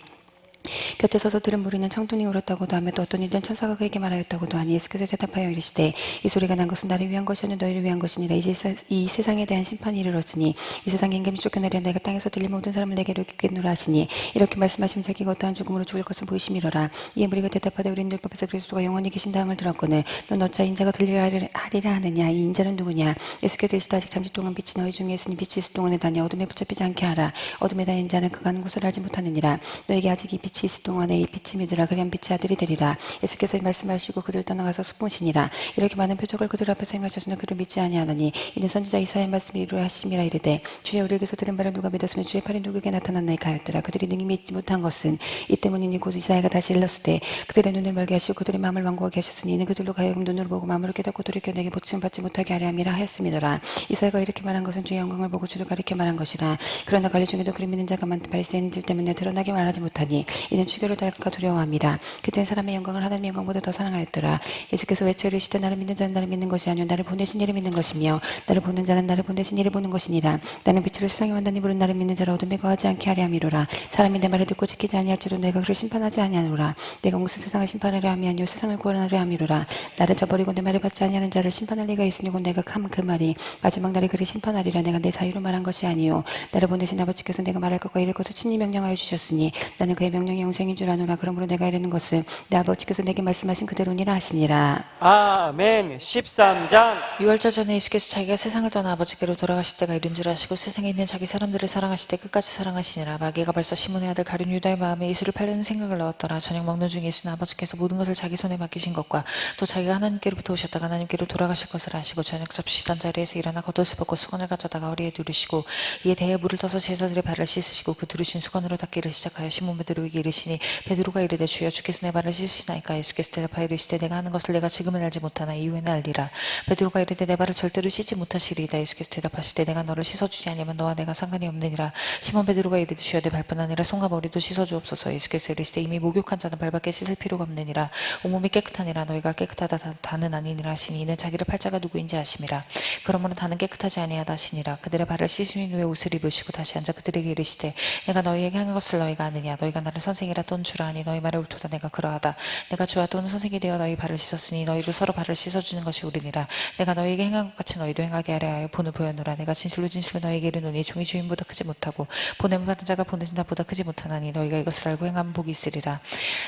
곁에 서서 들은 무리는 청tun이 울었다고도 하며 또 어떤 이든 천사가 그에게 말하였다고도 하니 예수께서 대답하여 이르시되 이 소리가 난 것은 나를 위한 것이 아니요 너희를 위한 것이니라. 이제 이 세상에 대한 심판이 이르렀으니 이 세상에 임금이 쫓겨내려 내가 땅에서 들린 모든 사람을 내게로 이끌겠노라 하시니 이렇게 말씀하시면 자기가 어떠한 죽음으로 죽을 것을 보이심이로라. 이에 무리가 대답하되 우리는 율법에서 그리스도가 영원히 계신 다음을 들었거늘 넌 어찌 인자가 들려야 하리라 하느냐. 이 인자는 누구냐. 예수께서 이르시되 아직 잠시 동안 빛이 너희 중에 있으니 빛이 있을 동안에 다니 어둠에 붙잡히지 않게 하라. 어둠에 다니는 자는 그 가는 곳을 알지 못하느니라. 너에게 아직 이 빛이 있을 동안에 이 빛이 믿으라. 그리한 빛이 아들이 되리라. 예수께서 말씀하시고 그들 떠나가서 숲보시니라. 이렇게 많은 표적을 그들 앞에서 행하셨으나 그를 믿지 아니하나니 이는 선지자 이사야의 말씀이 이루어하심이라. 이르되 주여 우리에게서 들은 바를 누가 믿었으면 주의 팔이 누구에게 나타났나이까 하였더라. 그들이 능히 믿지 못한 것은 이 때문이니 곧 이사야가 다시 일렀을 때 그들의 눈을 멀게 하시고 그들의 마음을 완고하게 하셨으니 이는 그들로 가여금 눈으로 보고 마음으로 깨닫고 돌이켜 내게 보침을 받지 못하게 하려 함이라 하였음이더라. 이사야가 이렇게 말한 것은 주의 영광을 보고 주를 가리켜 말한 것이라. 그러나 관리 중에도 그를 믿는 자가 많은 바리새인들 때문에 드러나게 말하지 못하니 이는 추교를 달까 두려워함이라. 그때는 사람의 영광을 하나님의 영광보다 더 사랑하였더라. 예수께서 외쳐 이르시되 나를 믿는 자는 나를 믿는 것이 아니요 나를 보내신 이를 믿는 것이며 나를 보는 자는 나를 보내신 이를 보는 것이니라. 나는 빛으로 세상에 왔다니 물은 나를 믿는 자라 어둠에 거하지 않게 하려 함이로라. 사람이 내 말을 듣고 지키지 아니할지로 내가 그를 심판하지 아니하노라. 내가 온 것은 세상을 심판하려 함이 아니요 세상을 구원하려 함이로라. 나를 저버리고 내 말을 받지 아니하는 자를 심판할 리가 있으니 곧 내가 한 그 말이 마지막 날에 그를 심판하리라. 내가 내 자유로 말한 것이 아니요 나를 보내신 아버지께서 내가 말할 것과 이를 것을 친히 명령하여 주셨으니 나는 그의 명령이 영생인 줄 아노라. 그러므로 내가 이르는 것은 내 아버지께서 내게 말씀하신 그대로니라 하시니라. 아멘. 13장. 유월절 전에 예수께서 자기가 세상을 떠나 아버지께로 돌아가실 때가 이른 줄 아시고 세상에 있는 자기 사람들을 사랑하실 때 끝까지 사랑하시니라. 마귀가 벌써 시몬의 아들 가룟 유다의 마음에 예수를 팔려는 생각을 넣었더라. 저녁 먹는 중 예수는 아버지께서 모든 것을 자기 손에 맡기신 것과 또 자기가 하나님께로부터 오셨다가 하나님께로 돌아가실 것을 아시고 저녁 접시던 자리에서 일어나 겉옷을 벗고 수건을 가져다가 허리에 두르시고 이에 대에 물을 떠서 제자들의 발을 씻으시고 그 두르신 수건으로 닦기를 시작하여 시몬 베드로에게 그들에게 이르시니 베드로가 이르되 주여 주께서 내 발을 씻으시나이까. 예수께서 대답하여 이르시되 내가 하는 것을 내가 지금은 알지 못하나 이후에는 알리라. 베드로가 이르되 내 발을 절대로 씻지 못하시리이다. 예수께서 대답하시되 내가 너를 씻어주지 아니하면 너와 내가 상관이 없느니라. 시몬 베드로가 이르되 주여 내 발뿐 아니라 손과 머리도 씻어주옵소서. 예수께서 이르시되 이미 목욕한 자는 발밖에 씻을 필요가 없느니라. 온몸이 깨끗하니라. 너희가 깨끗하다 다는 아니니라 하시니 이는 자기를 팔자가 누구인지 아심이라. 그러므로 다는 깨끗하지 아니하다 하시니라. 그들의 발을 씻으신 후에 옷을 입으시고 다시 앉아 그들에게 이르시되 내가 너희에게 한 것을 너희가 아느냐. 너희가 나를 선생이라 또는 주라 하니 너희 말을 옳도다. 내가 그러하다. 내가 주와 또는 선생이 되어 너희 발을 씻었으니 너희도 서로 발을 씻어주는 것이 옳으니라. 내가 너희에게 행한 것 같이 너희도 행하게 하려 하여 본을 보였노라. 내가 진실로 너희에게 이르노니 종이 주인보다 크지 못하고 보냄을 받은 자가 보내신 자보다 크지 못하나니 너희가 이것을 알고 행하면 복이 있으리라.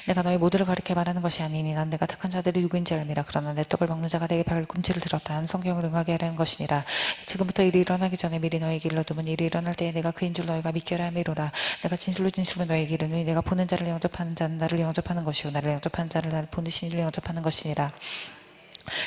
내가 너희 모두를 가리켜 말하는 것이 아니니 난 내가 택한 자들이 누구인지 알미라. 그러나 내 떡을 먹는 자가 내게 발꿈치를 들었다 한 성경을 응하게 하려는 것이니라. 지금부터 일이 일어나기 전에 미리 너희에게 일러두면 일이 일어날 때에 내가 그인 줄 너희가 믿게 하려 함이로라. 내가 진실로 너희에게 이르노니 내가 보는 자를 영접하는 자는 나를 영접하는 것이요 나를 영접하는 자를 나를 보내신 이를 영접하는 것이니라.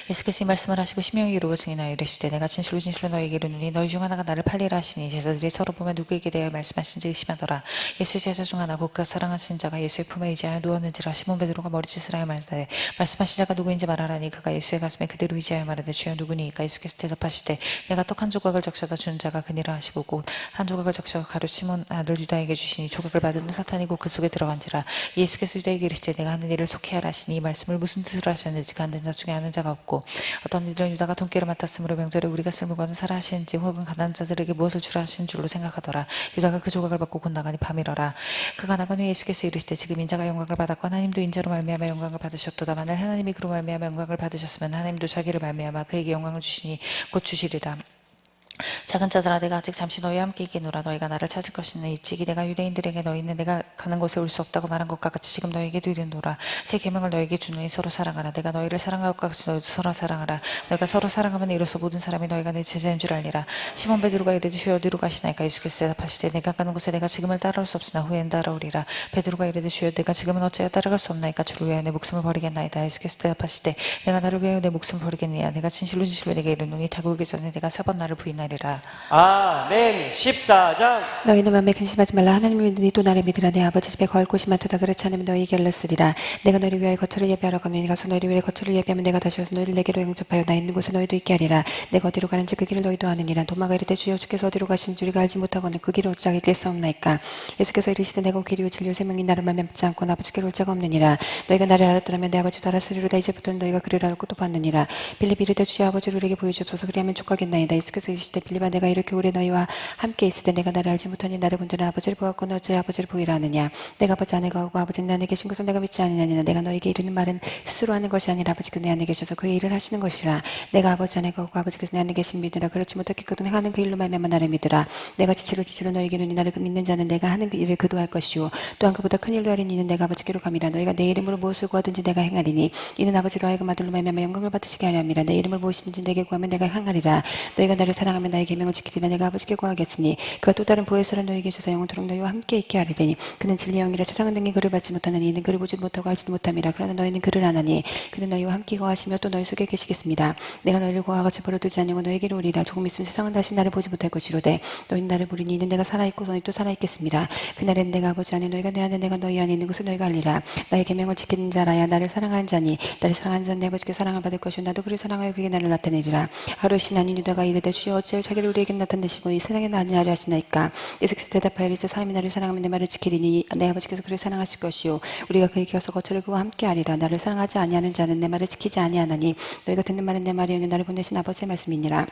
예수께서 이 말씀을 하시고 심령이 이루어 증인하여 이르시되 내가 진실로 너희에게 이르노니 너희 중 하나가 나를 팔리라 하시니 제자들이 서로 보며 누구에게 대하여 말씀하신지 의심하더라. 예수의 제자 중 하나 곧 그가 사랑하신 자가 예수의 품에 의지하여 누웠는지라. 시몬 베드로가 머리짓을 하여 말하되 말씀하신 자가 누구인지 말하라니 그가 예수의 가슴에 그대로 의지하여 말하되 주여 누구니이까. 예수께서 대답하시되 내가 떡 한 조각을 적셔다 주는 자가 그니라 하시고 곧 한 조각을 적셔 가룟 시몬 아들 유다에게 주시니 조각을 받은 후 사탄이 곧 그 속에 들어간지라. 예수께서 유다에게 이르시되 내가 하는 일을 속히 하라 하시니 이 말씀을 무슨 뜻으로 하셨는지 그 안 된 자 중에 아는 자가 없고 어떤 이들은 유다가 돈깨를 맡았으므로 명절에 우리가 쓸 물건을 사라 하시는지 혹은 가난한 자들에게 무엇을 주라 하신 줄로 생각하더라. 유다가 그 조각을 받고 곧 나가니 밤이러라. 그가 나간 후에 예수께서 이르시되 지금 인자가 영광을 받았고 하나님도 인자로 말미암아 영광을 받으셨도다. 만일 하나님이 그로 말미암아 영광을 받으셨으면 하나님도 자기를 말미암아 그에게 영광을 주시니 곧 주시리라. 작은 자들아 내가 아직 잠시 너희와 함께 있겠노라. 너희가 나를 찾을 것이니 일찍이 내가 유대인들에게 너희는 내가 가는 곳에 올 수 없다고 말한 것과 같이 지금 너희에게도 이르노라. 새 계명을 너희에게 주노니 서로 사랑하라. 내가 너희를 사랑한 것과 같이 너희도 서로 사랑하라. 너희가 서로 사랑하면 이로써 모든 사람이 너희가 내 제자인 줄 알리라. 시몬 베드로가 이르되 주여 어디로 가시나이까. 예수께서 대답하시되 내가 가는 곳에 내가 지금을 따라올 수 없으나 후에는 따라오리라. 베드로가 이르되 주여 내가 지금은 어찌하여 따라갈 수 없나이까. 주를 위하여 내 목숨을 버리겠나이다. 예수께서 대답하시되 내가 나를 위하여 내 목숨을 버리겠느냐. 내가 진실로 내게 이르노니 닭 울기 전에 내가 3번 나를 부인하리라. 아멘. 14장. 너희는 마음에 근심하지 말라. 하나님을 믿으니 또 나를 믿으라. 내 아버지 집에 거할 곳이 많도다. 그렇지 않으면 너희에게 알렸으리라. 내가 너희를 위하여 거처를 예비하러 가노니 가서 너희를 위하여 거처를 예비하면 내가 다시 와서 너희를 내게로 영접하여 나 있는 곳에 너희도 있게 하리라. 내가 어디로 가는지 그 길을 너희도 아느니라. 도마가 이르되 주여 주께서 어디로 가시는지 우리가 알지 못하거늘 그 길을 어찌 알겠사옵나이까. 예수께서 이르시되 내가 길이요 진리요 생명이 나를 맘지 않고 아버지께로 올 자가 없느니라. 너희가 나를 알았더라면 내 아버지도 알았으리로다. 이제부터는 너희가 그를 알고 또 봤느니라. 빌립이 이르되 주여 아버지를 우리에게 보여주옵소서. 그리하면 족하겠나이다. 예수께서 이르시되 빌립아 내가 이렇게 오래 너희와 함께 있을 때 내가 나를 알지 못하니 나를 본 자는 아버지를 보았거늘 어찌 아버지를 보이라 하느냐. 내가 아버지 안에 거하고 아버지는 내 안에 계신 것을 내가 믿지 아니하니라. 내가 너희에게 이르는 말은 스스로 하는 것이 아니라 아버지께서 내 안에 계셔서 그의 일을 하시는 것이라. 내가 아버지 안에 거하고 아버지께서 내 안에 계신 믿으라. 그렇지 못했거든 행하는 그 일로 말미암아 나를 믿으라. 내가 지체로 너희에게 이르니 나를 믿는 자는 내가 하는 그 일을 그도 할 것이요 또한 그보다 큰 일도 하리니 이는 내가 아버지께로 감이라. 너희가 내 이름으로 무엇을 구하든지 내가 행하리니 이는 아버지로 하여금 아들로 말미암아 영광을 받으시게 하려 함이라. 내 이름을 무엇이든지 내게 구하면 내가 행하리라. 너희가 나를 사랑하면 나의 계명을 지키리라. 내가 아버지께 구하겠으니 그가 또 다른 보혜사를 너희에게 주사 영원토록 너희와 함께 있게 하리니 그는 진리의 영이라. 세상은 등에 그를 받지 못하느니 이는 그를 보지 못하고 알지도 못함이라. 그러나 너희는 그를 아나니 그는 너희와 함께 거하시며 또 너희 속에 계시겠습니다. 내가 너희를 고와 같이 버려두지 않으고 너희에게로 오리라. 조금 있으면 세상은 다시 나를 보지 못할 것이로되 너희는 나를 보리니 이는 내가 살아있고 너희 또 살아있겠습니다. 그날에는 내가 아버지 안에 너희가 내 안에 내가 너희 안에 있는 것을 너희가 알리라. 나의 계명을 지키는 자라야 나를 사랑하는 자니 나를 사랑하는 자는 내 아버지께 사랑을 받을 것이요 나도 그를 사랑하여 그에게 나를 나타내리라. 하루 신하인 유다가 이르되 주여 어찌하여 자기를 우리에게 나타내시고 이 세상에 나타내려 하시나이까. 예수께서 대답하여 이르시되 사람이 나를 사랑하면 내 말을 지키리니 내 아버지께서 그를 사랑하실 것이요 우리가 그에게 가서 거처를 그와 함께 하리라. 나를 사랑하지 아니하는 자는 내 말을 지키지 아니하나니 너희가 듣는 말은 내 말이오니 나를 보내신 아버지의 말씀이니라.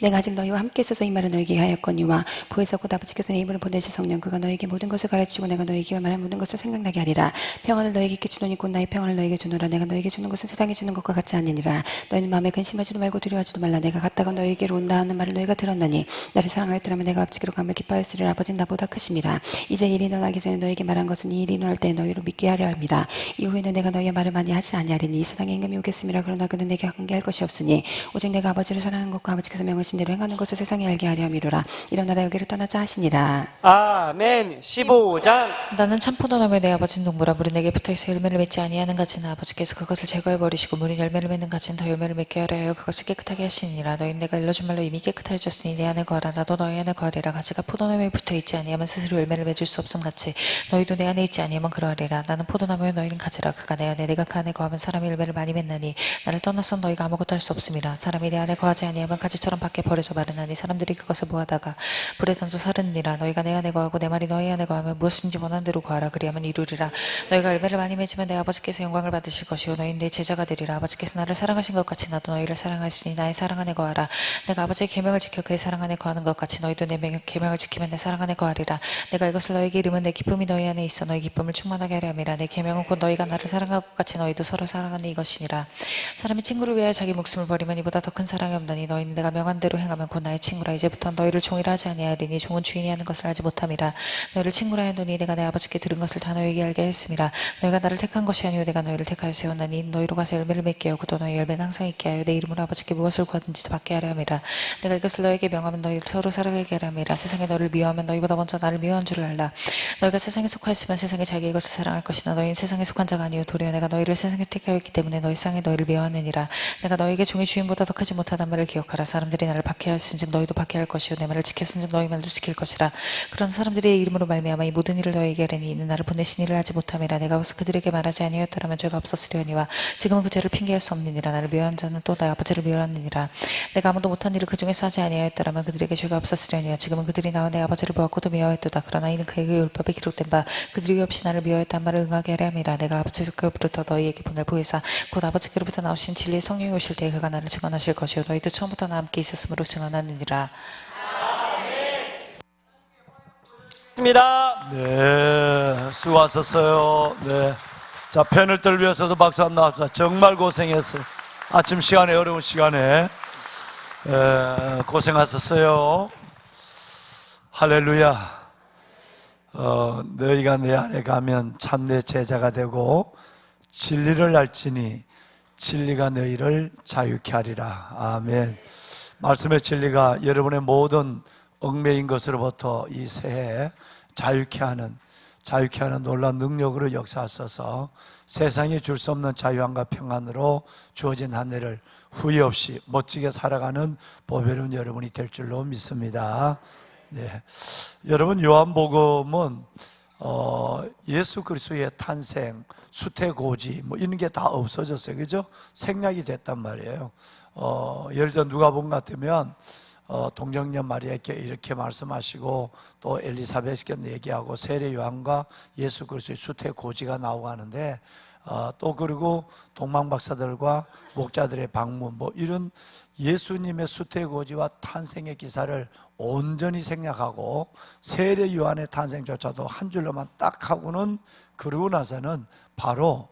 내가 아직 너희와 함께 있어서 이 말을 너희에게 하였거니와 보혜사 곧 아버지께서 내 이름으로 보내실 성령 그가 너희에게 모든 것을 가르치고 내가 너희에게 말한 모든 것을 생각나게 하리라. 평안을 너희에게 주노니 곧 나의 평안을 너희에게 주노라. 내가 너희에게 주는 것은 세상이 주는 것과 같지 아니니라. 너희는 마음에 근심하지도 말고 두려워하지도 말라. 내가 갔다가 너희에게로 온다 하는 말을 너희가 들었나니 나를 사랑하였더라면 내가 아버지께로 가며 기뻐하였으리라. 아버지는 나보다 크심이라. 이제 일이 일어나기 전에 너희에게 말한 것은 이 일이 일어날 때 너희로 믿게 하려 합니다. 이후에는 내가 너희의 말을 많이 하지 아니하리니 이 세상에 임금이 오겠음이라. 그러나 그는 내게 관계할 것이 없으니 오직 내가 아버지를 사랑하는 것과 아버지께서 명하신 보내신 대로 행하는 것을 세상에 알게 하려 함이로라. 일어나라 여기를 떠나자 하시니라. 아멘. 15장. 나는 참 포도나무에 내 아버지는 동무라. 물이 내게 붙어있어 열매를 맺지 아니하는 가지는 아버지께서 그것을 제거해버리시고 물이 열매를 맺는 가지는 더 열매를 맺게 하려 하여 그것을 깨끗하게 하시니라. 너희는 내가 일러준 말로 이미 깨끗하여졌으니 내 안에 거하라. 나도 너희 안에 거하리라. 가지가 포도나무에 붙어있지 아니하면 스스로 열매를 맺을 수 없음 같이 너희도 내 안에 있지 아니하면 그러하리라. 나는 포도나무에 너희는 가지라. 그가 내 안에 내가 그 안에 거하면 사람이 열매를 많이 맺나니 나를 떠나서 너희가 아무것도 할 수 없음이라. 사람이 내 안에 거하지 아니하면 가지처럼 밖에 버려져 마르나니 사람들이 그것을 모아다가 불에 던져 사르느니라. 너희가 내 안에 거하고 내 말이 너희 안에 거하면 무엇인지 원하는 대로 구하라. 그리하면 이루리라. 너희가 열매를 많이 맺으면 내 아버지께서 영광을 받으실 것이요 너희는 내 제자가 되리라. 아버지께서 나를 사랑하신 것 같이 나도 너희를 사랑하시니 나의 사랑 안에 거하라. 내가 아버지의 계명을 지켜 그의 사랑 안에 거하는 것 같이 너희도 내 계명을 지키면 내 사랑 안에 거하리라. 내가 이것을 너희에게 이르면 내 기쁨이 너희 안에 있어 너희 기쁨을 충만하게 하려 함이라. 내 계명은 곧 너희가 나를 사랑할 것 같이 너희도 서로 사랑하는 이것이니라. 사람이 친구를 위하여 자기 목숨을 버리면 이보다 더 큰 사랑이 없나니 너희는 내가 명한 대로 행하면 곧 나의 친구라. 이제부터 너희를 종이라 하지 아니하리니 종은 주인이 하는 것을 알지 못함이라. 너희를 친구라 하노니 내가 내 아버지께 들은 것을 다 너희에게 알게 했음이라. 너희가 나를 택한 것이 아니오 내가 너희를 택하여 세웠나니 너희로 가서 열매를 맺게 하고 또 너희 열매가 항상 있게 하여 내 이름으로 아버지께 무엇을 구하든지 받게 하려 함이라. 내가 이것을 너희에게 명하면 너희를 서로 사랑하게 하려 함이라. 세상에 너를 미워하면 너희보다 먼저 나를 미워한 줄을 알라. 너희가 세상에 속하였으면 세상에 자기의 것을 사랑할 것이나 너희는 세상에 속한 자가 아니오 도리어 내가 너희를 세상에 택하였기 때문에 너희 세상에 너희를 미워하느니라. 내가 너희에게 종의 주인보다 더 크지 못하단 말을 기억하라. 사람들이 나를 박해하였은즉 너희도 박해할 것이요 내 말을 지켰은즉 너희 말도 지킬 것이라. 그런 사람들의 이름으로 말미암아 이 모든 일을 너희에게 하리니 이는 나를 보내신 일을 하지 못함이라. 내가 와서 그들에게 말하지 아니하였더라면 죄가 없었으려니와 지금은 그 죄를 핑계할 수 없느니라. 나를 미워한 자는 또 내 아버지를 미워하느니라. 내가 아무도 못한 일을 그 중에서 하지 아니하였더라면 그들에게 죄가 없었으려니와 지금은 그들이 나와 내 아버지를 보았고도 미워하였도다. 그러나 이는 그에게 율법에 기록된 바 그들이 없이 나를 미워했단 말을 응하게 하려 함이라. 내가 아버지께로부터 너희에게 보낼 보혜사 곧 아버지께로부터 나오신 진리의 성령이 오실 때에 그가 나를 증언하실 것이요 너희도 처음부터 나 함께 있었으므로 증언하느니라. 입니다. 네, 수고하셨어요. 네. 자, 팬을들 위해서도 박수 한번 합시다. 정말 고생했어요. 아침 시간에, 어려운 시간에 고생하셨어요. 할렐루야. 너희가 내 안에 가면 참내 제자가 되고 진리를 알지니 진리가 너희를 자유케 하리라. 아멘. 말씀의 진리가 여러분의 모든 얽매인 것으로부터 이 새해 자유케 하는 놀라운 능력으로 역사하셔서 세상에 줄 수 없는 자유함과 평안으로 주어진 한 해를 후회 없이 멋지게 살아가는 보배로운 여러분이 될 줄로 믿습니다. 네. 여러분, 요한복음은 예수 그리스도의 탄생, 수태고지 뭐 이런 게 다 없어졌어요. 그죠? 생략이 됐단 말이에요. 예를 들어 누가복음 같으면 동정녀 마리아께 이렇게 말씀하시고 또 엘리사벳께 얘기하고 세례 요한과 예수 그리스도의 수태고지가 나오고 하는데 또 그리고 동방박사들과 목자들의 방문 뭐 이런 예수님의 수태고지와 탄생의 기사를 온전히 생략하고 세례 요한의 탄생조차도 한 줄로만 딱 하고는 그러고 나서는 바로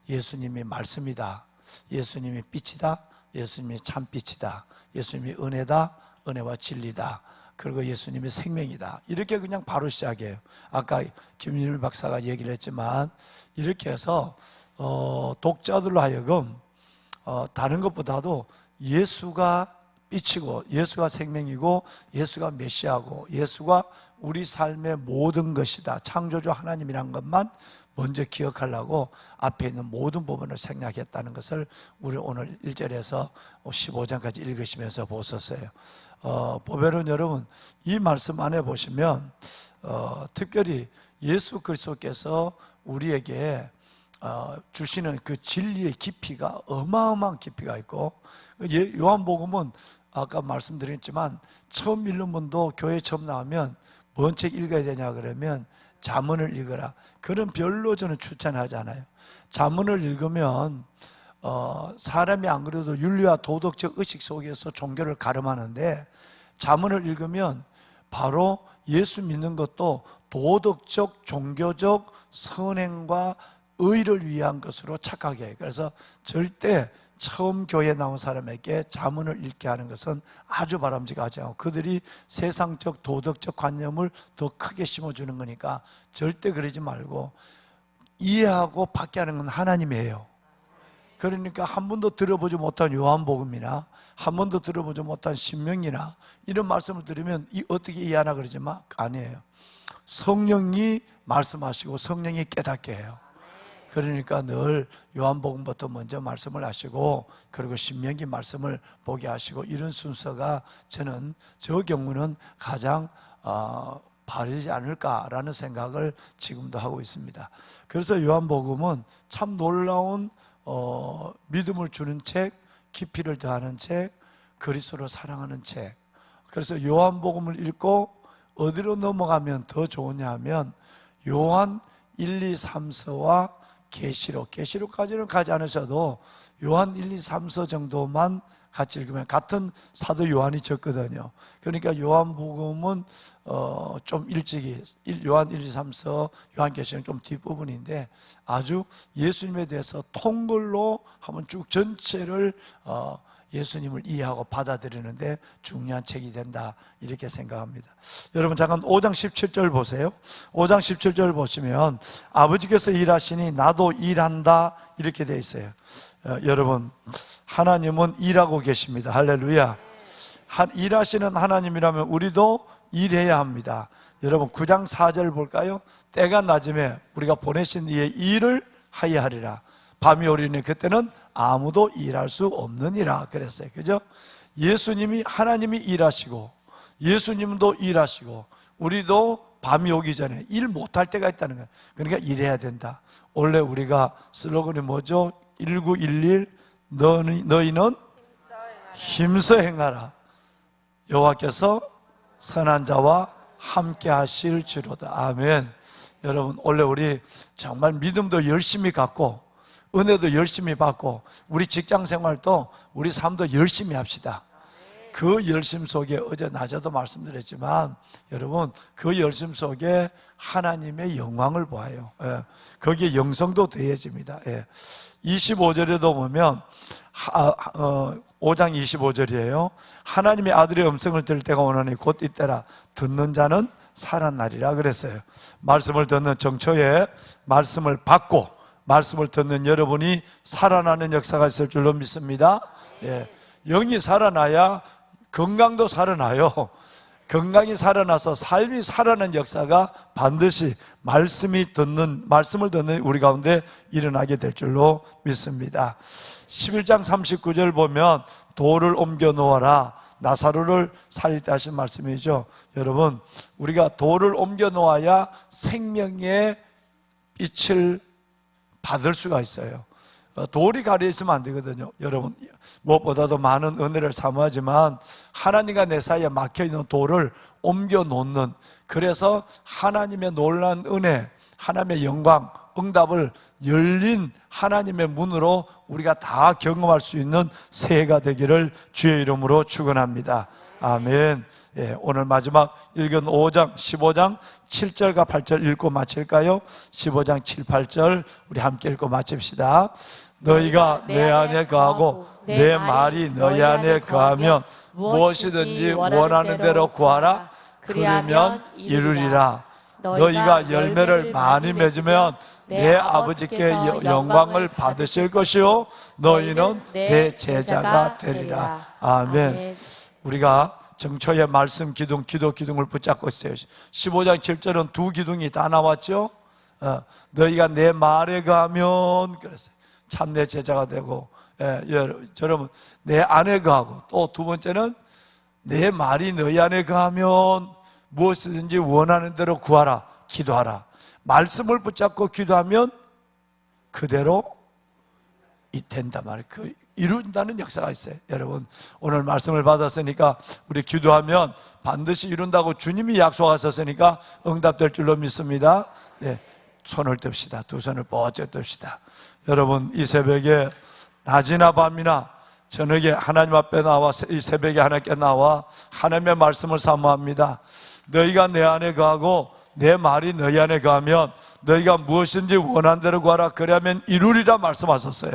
예수님이 말씀이다, 예수님이 빛이다, 예수님이 참빛이다, 예수님이 은혜다, 은혜와 진리다, 그리고 예수님이 생명이다, 이렇게 그냥 바로 시작해요. 아까 김윤일 박사가 얘기를 했지만 이렇게 해서 독자들로 하여금 다른 것보다도 예수가 빛이고 예수가 생명이고 예수가 메시아고 예수가 우리 삶의 모든 것이다, 창조주 하나님이란 것만 먼저 기억하려고 앞에 있는 모든 부분을 생략했다는 것을 우리 오늘 1절에서 15장까지 읽으시면서 보셨어요. 보배로운 여러분, 이 말씀 안에 보시면 특별히 예수 그리스도께서 우리에게 주시는 그 진리의 깊이가 어마어마한 깊이가 있고, 요한복음은 아까 말씀드렸지만 처음 읽는 분도 교회 처음 나오면 뭔 책 읽어야 되냐 그러면 잠언을 읽어라. 그런 별로 저는 추천하지 않아요. 잠언을 읽으면 사람이 안 그래도 윤리와 도덕적 의식 속에서 종교를 가름하는데 잠언을 읽으면 바로 예수 믿는 것도 도덕적, 종교적 선행과 의를 위한 것으로 착각해 해요. 그래서 절대 처음 교회에 나온 사람에게 잠언을 읽게 하는 것은 아주 바람직하지 않고 그들이 세상적 도덕적 관념을 더 크게 심어주는 거니까 절대 그러지 말고 이해하고 받게 하는 건 하나님이에요. 그러니까 한 번도 들어보지 못한 요한복음이나 한 번도 들어보지 못한 신명이나 이런 말씀을 들으면 어떻게 이해하나 그러지만 아니에요. 성령이 말씀하시고 성령이 깨닫게 해요. 그러니까 늘 요한복음부터 먼저 말씀을 하시고 그리고 신명기 말씀을 보게 하시고 이런 순서가 저는 저 경우는 가장 바르지 않을까라는 생각을 지금도 하고 있습니다. 그래서 요한복음은 참 놀라운 믿음을 주는 책, 깊이를 더하는 책, 그리스도를 사랑하는 책. 그래서 요한복음을 읽고 어디로 넘어가면 더 좋으냐 하면 요한 1, 2, 3서와 계시록까지는 가지 않으셔도 요한 1, 2, 3서 정도만 같이 읽으면 같은 사도 요한이 적거든요. 그러니까 요한복음은 좀 일찍이 요한 1, 2, 3서 요한계시록은 좀 뒷부분인데 아주 예수님에 대해서 통글로 한번 쭉 전체를 예수님을 이해하고 받아들이는데 중요한 책이 된다 이렇게 생각합니다. 여러분 잠깐 5장 17절 보세요. 5장 17절 보시면 아버지께서 일하시니 나도 일한다 이렇게 돼 있어요. 여러분 하나님은 일하고 계십니다. 할렐루야. 일하시는 하나님이라면 우리도 일해야 합니다. 여러분 9장 4절 볼까요? 때가 낮음에 우리가 보내신 이의 일을 하여 하리라. 밤이 오리니 그때는 아무도 일할 수 없느니라 그랬어요. 그죠? 예수님이 하나님이 일하시고 예수님도 일하시고 우리도 밤이 오기 전에 일 못할 때가 있다는 거예요. 그러니까 일해야 된다. 원래 우리가 슬로건이 뭐죠? 1911 너희는 힘써 행하라. 여호와께서 선한 자와 함께 하실 줄로다. 아멘. 여러분 원래 우리 정말 믿음도 열심히 갖고 은혜도 열심히 받고 우리 직장 생활도 우리 삶도 열심히 합시다. 그 열심 속에 어제 낮에도 말씀드렸지만 여러분 그 열심 속에 하나님의 영광을 보아요. 거기에 영성도 더해집니다. 25절에도 보면 5장 25절이에요. 하나님의 아들의 음성을 들을 때가 오나니 곧 이때라. 듣는 자는 살아나리라 그랬어요. 말씀을 듣는 정초에 말씀을 받고 말씀을 듣는 여러분이 살아나는 역사가 있을 줄로 믿습니다. 영이 살아나야 건강도 살아나요. 건강이 살아나서 삶이 살아나는 역사가 반드시 말씀을 듣는 우리 가운데 일어나게 될 줄로 믿습니다. 11장 39절 보면 돌을 옮겨 놓아라. 나사로를 살릴 때 하신 말씀이죠. 여러분 우리가 돌을 옮겨 놓아야 생명의 빛을 받을 수가 있어요. 돌이 가려 있으면 안 되거든요. 여러분 무엇보다도 많은 은혜를 사모하지만 하나님과 내 사이에 막혀있는 돌을 옮겨 놓는, 그래서 하나님의 놀라운 은혜, 하나님의 영광, 응답을 열린 하나님의 문으로 우리가 다 경험할 수 있는 새해가 되기를 주의 이름으로 축원합니다. 아멘. 오늘 마지막 읽은 5장, 15장 7절과 8절 읽고 마칠까요? 15장 7, 8절 우리 함께 읽고 마칩시다. 너희가 내 안에 거하고 내 말이 너희 안에 거하면 무엇이든지 원하는 대로 구하라. 그러면 이루리라. 너희가 열매를 많이 맺으면 내 아버지께 영광을 받으실 것이요 너희는 내 제자가 되리라. 아멘. 우리가 정초의 말씀 기둥, 기도 기둥을 붙잡고 있어요. 15장 7절은 두 기둥이 다 나왔죠. 너희가 내 말에 거하면 그랬어요. 참 내 제자가 되고, 여러분 내 안에 거하고, 또 두 번째는 내 말이 너희 안에 거하면 무엇이든지 원하는 대로 구하라, 기도하라. 말씀을 붙잡고 기도하면 그대로 된단 말이에요. 이룬다는 역사가 있어요. 여러분 오늘 말씀을 받았으니까 우리 기도하면 반드시 이룬다고 주님이 약속하셨으니까 응답될 줄로 믿습니다. 손을 듭시다. 두 손을 뻗쩍 듭시다. 여러분 이 새벽에 낮이나 밤이나 저녁에 하나님 앞에 나와, 이 새벽에 하나님께 나와 하나님의 말씀을 사모합니다. 너희가 내 안에 거하고 내 말이 너희 안에 거하면 너희가 무엇인지 원하는 대로 구하라. 그러면 이루리라 말씀하셨어요.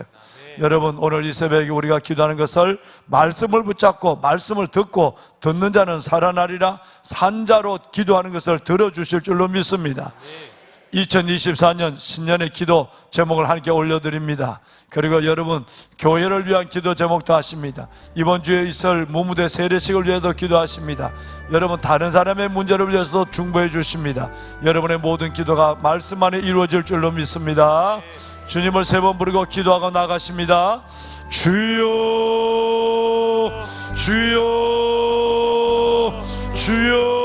여러분 오늘 이 새벽에 우리가 기도하는 것을 말씀을 붙잡고 말씀을 듣고 듣는 자는 살아나리라. 산자로 기도하는 것을 들어주실 줄로 믿습니다. 2024년 신년의 기도 제목을 함께 올려드립니다. 그리고 여러분 교회를 위한 기도 제목도 하십니다. 이번 주에 있을 무무대 세례식을 위해서 기도하십니다. 여러분 다른 사람의 문제를 위해서도 중보해 주십니다. 여러분의 모든 기도가 말씀 안에 이루어질 줄로 믿습니다. 주님을 세 번 부르고 기도하고 나가십니다. 주여 주여 주여.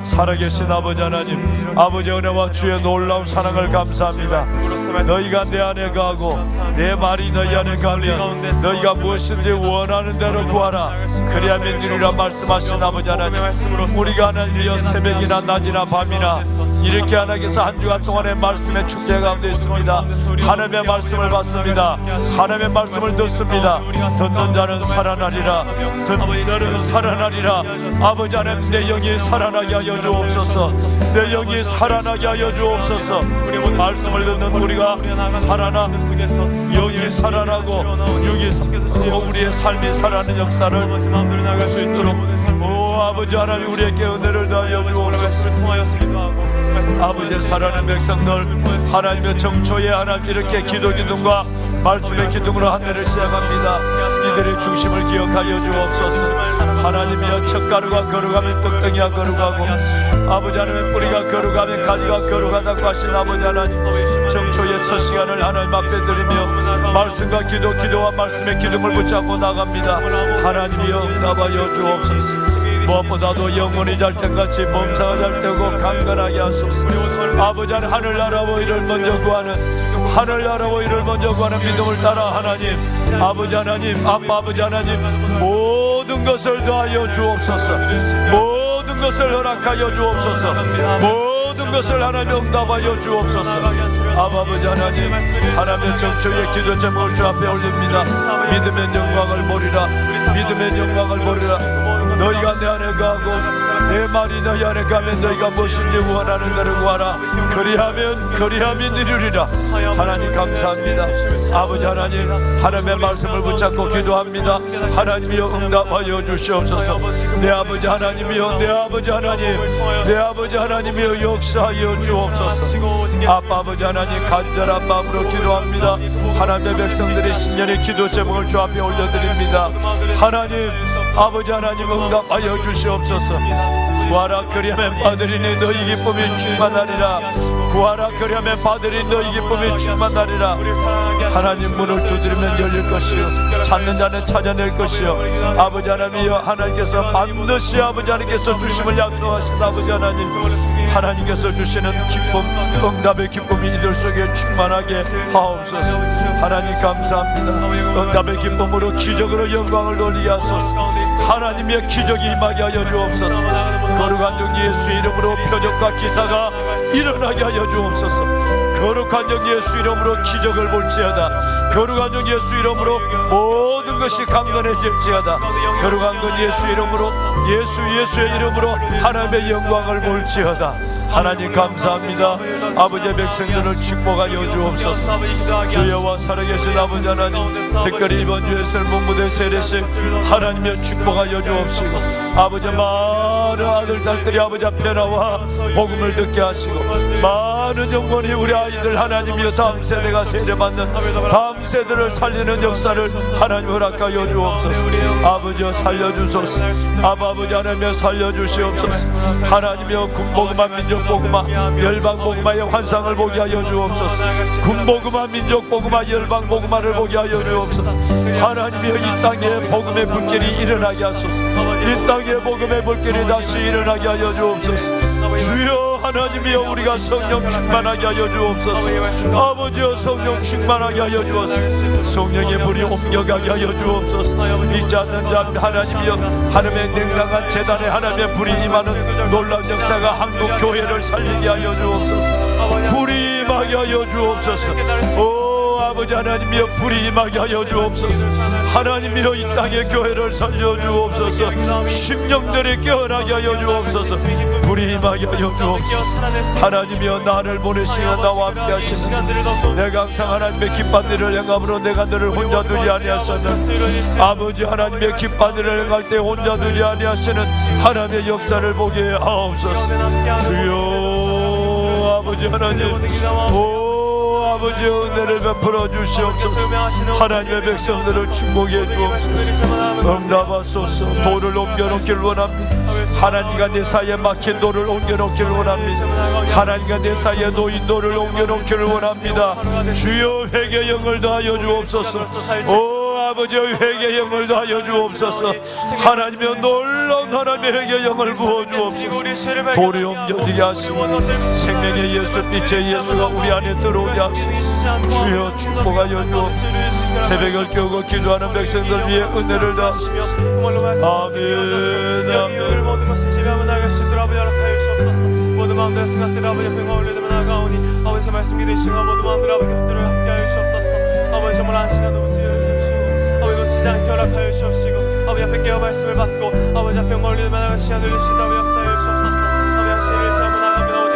살아계신 아버지 하나님, 아버지 은혜와 주의 놀라운 사랑을 감사합니다. 너희가 내 안에 가고 내 말이 너희 안에 가면 너희가 무엇이든지 원하는 대로 구하라 그리하면 이루리라 말씀하신 아버지 하나님, 우리가 하나님이여 새벽이나 낮이나 밤이나 이렇게 하나님께서 한 주간 동안의 말씀의 축제 가운데 있습니다. 하나님의 말씀을 받습니다. 하나님의 말씀을 듣습니다. 듣는 자는 살아나리라. 듣는 자는 살아나리라. 아버지 하나님, 내 영이 살아나게 하여 주옵소서. 내 영이 살아나게 하여 주옵소서. 말씀을 듣는 우리가 살아나 영이 살아나고 영이 우리의 삶이 살아나는 역사를 할 수 있도록 오 아버지 하나님, 우리에게 은혜를 다하여 주옵소서. 아버지의 살아나는 백성들 하나님의 정초에 하나님 이렇게 기도 기둥과 말씀의 기둥으로 한 해를 시작합니다. 이들의 중심을 기억하여 주옵소서. 하나님이여 첫 가루가 거룩하면 떡덩이가 거룩하고 아버지 하나님의 뿌리가 거룩하면 가지가 거룩하다고 하신 아버지 하나님, 정초의 첫 시간을 하나님 앞에 드리며 말씀과 기도와 말씀의 기둥을 붙잡고 나갑니다. 하나님이여 응답하여 주옵소서. 무엇보다도 영혼이 잘 때같이 몸사가 잘 되고 강건하게 하소서. 아버지 하나님, 하늘나라 보이를 먼저 구하는 하늘나라 보이를 먼저 구하는 믿음을 따라 하나님, 아버지 하나님, 아버지 하나님, 모든 것을 더하여 주옵소서. 모든 것을 허락하여 주옵소서. 모든 것을 하나님 응답하여 주옵소서. 아버지 하나님, 하나님의 정초의 기도 제목을 주 앞에 올립니다. 믿음의 영광을 보리라. 믿음의 영광을 보리라. 너희가 내 안에 가고 내 말이 너희 안에 가면 너희가 무엇인지 원하는 대로 구하라 그리하면 이루리라. 하나님 감사합니다. 아버지 하나님, 하나님의 말씀을 붙잡고 기도합니다. 하나님이여 응답하여 주시옵소서. 내 아버지 하나님이여, 내 아버지 하나님, 내 아버지 하나님이여 역사하여 주옵소서. 아버지 하나님, 간절한 마음으로 기도합니다. 하나님의 백성들의 신년의 기도 제목을 주 앞에 올려드립니다. 하나님, 아버지 하나님 응답하여 주시옵소서. 구하라 그리하면 받으리니 너희 기쁨이 충만하리라. 구하라 그리하면 받으리니 너희 기쁨이 충만하리라. 하나님, 문을 두드리면 열릴 것이요 찾는 자는 찾아낼 것이요 아버지 하나님이여, 하나님께서 반드시 아버지 하나님께서 주심을 약속하신 아버지 하나님, 하나님께서 주시는 기쁨, 응답의 기쁨이 이들 속에 충만하게 하옵소서. 하나님 감사합니다. 응답의 기쁨으로 기적으로 영광을 돌리게 하소서. 하나님의 기적이 임하게 하여 주옵소서. 거룩한 영 예수 이름으로 표적과 기사가 일어나게 하여 주옵소서. 거룩한 영 예수 이름으로 기적을 볼지어다. 거룩한 영 예수 이름으로 모든 것이 강건해질지어다. 거룩한 건 예수 이름으로, 예수의 이름으로 하나님의 영광을 볼지어다. 하나님 감사합니다. 아버지의 백성들을 축복하여 주옵소서. 주여와 살아계신 아버지 하나님, 특별히 이번 주에 있을 문무대 세례식 하나님의 축복하여 주옵시고, 아버지 많은 아들 딸들이 아버지 앞에 나와 복음을 듣게 하시고, 많은 영혼이 우리 아이들 하나님이여 다음 세대가 세례받는 다음 세대를 살리는 역사를 하나님 허락하여 주옵소서. 아버지여 살려주소서. 아버지 하나님이여 살려주시옵소서. 하나님이여 군복음한 민족복음화 열방복음화의 환상을 보게 하여 주옵소서. 군복음화 민족복음화 열방복음화를 보게 하여 주옵소서. 하나님이여 이 땅에 복음의 불길이 일어나게 하소서. 이 땅에 복음의 불길이 다시 일어나게 하여 주옵소서. 주여 하나님이여, 우리가 성령 충만하게 하여 주옵소서. 아버지여 성령 충만하게 하여 주옵소서. 성령의 불이 옮겨가게 하여 주옵소서. 믿지 않는 자 하나님이여, 하나님의 냉랭한 재단에 하나님의 불이 임하는 놀라운 역사가 한국 교회를 살리게 하여 주옵소서. 불이 임하게 하여 주옵소서. 오 아버지 하나님이여, 불이 임하게 하여 주옵소서. 하나님이여 이 땅의 교회를 살려 주옵소서. 심령들이 깨어나게 하여 주옵소서. 불이 임하게 하여 주옵소서. 하나님이여 나를 보내시며 나와 함께 하시는, 내가 항상 하나님의 기쁜 일을 행함으로 내가 너를 혼자 두지 아니하셨는 아버지 하나님의 기쁜 일을 행할 때 혼자 두지 아니하시는 하나님의 역사를 보게 하옵소서. 주여 아버지 하나님, 오 아버지의 은혜를 베풀어 주시옵소서. 하나님의 백성들을 축복해 주옵소서. 응답하소서. 돌을 옮겨놓기를 원합니다. 하나님과 내 사이에 막힌 돌을 옮겨놓기를 원합니다. 하나님과 내 사이에 놓인 돌을 옮겨놓기를 원합니다. 주여 회개 영을 더하여 주옵소서. 오 아버지의 회개 영을 더하여 주옵소서. 하나님의 놀라운 하나님의 회개 영을 부어 주옵소서. 돌이 옮겨지게 하시고 생명의 예수 빛의 예수가 우리 안에 들어오게 하소서. 주여 축복하여 주옵소서. 새벽을 깨우고 기도하는 백성들 위해 은혜를 다하소서. 아멘. 아멘. 모든 것을 지배하며 나갈 수 있도록 아버지 허락하여 주옵소서. 모든 마음대로 생각대로 아버지 앞에 올리며 나가오니 아버지 말씀 기대시고 모든 마음대로 아버지 붙들어 함께하여 주옵소서. 아버지 정말 한 시간도 주시옵시고 아버지 놓치지 않게 허락하여 주옵시고 아버지 앞에 깨어 말씀을 받고 아버지 앞에 올리며 나갈 시간 늘릴 수 있다고 역사하여 주옵소서. 아버지 한 시를 시험을 나가며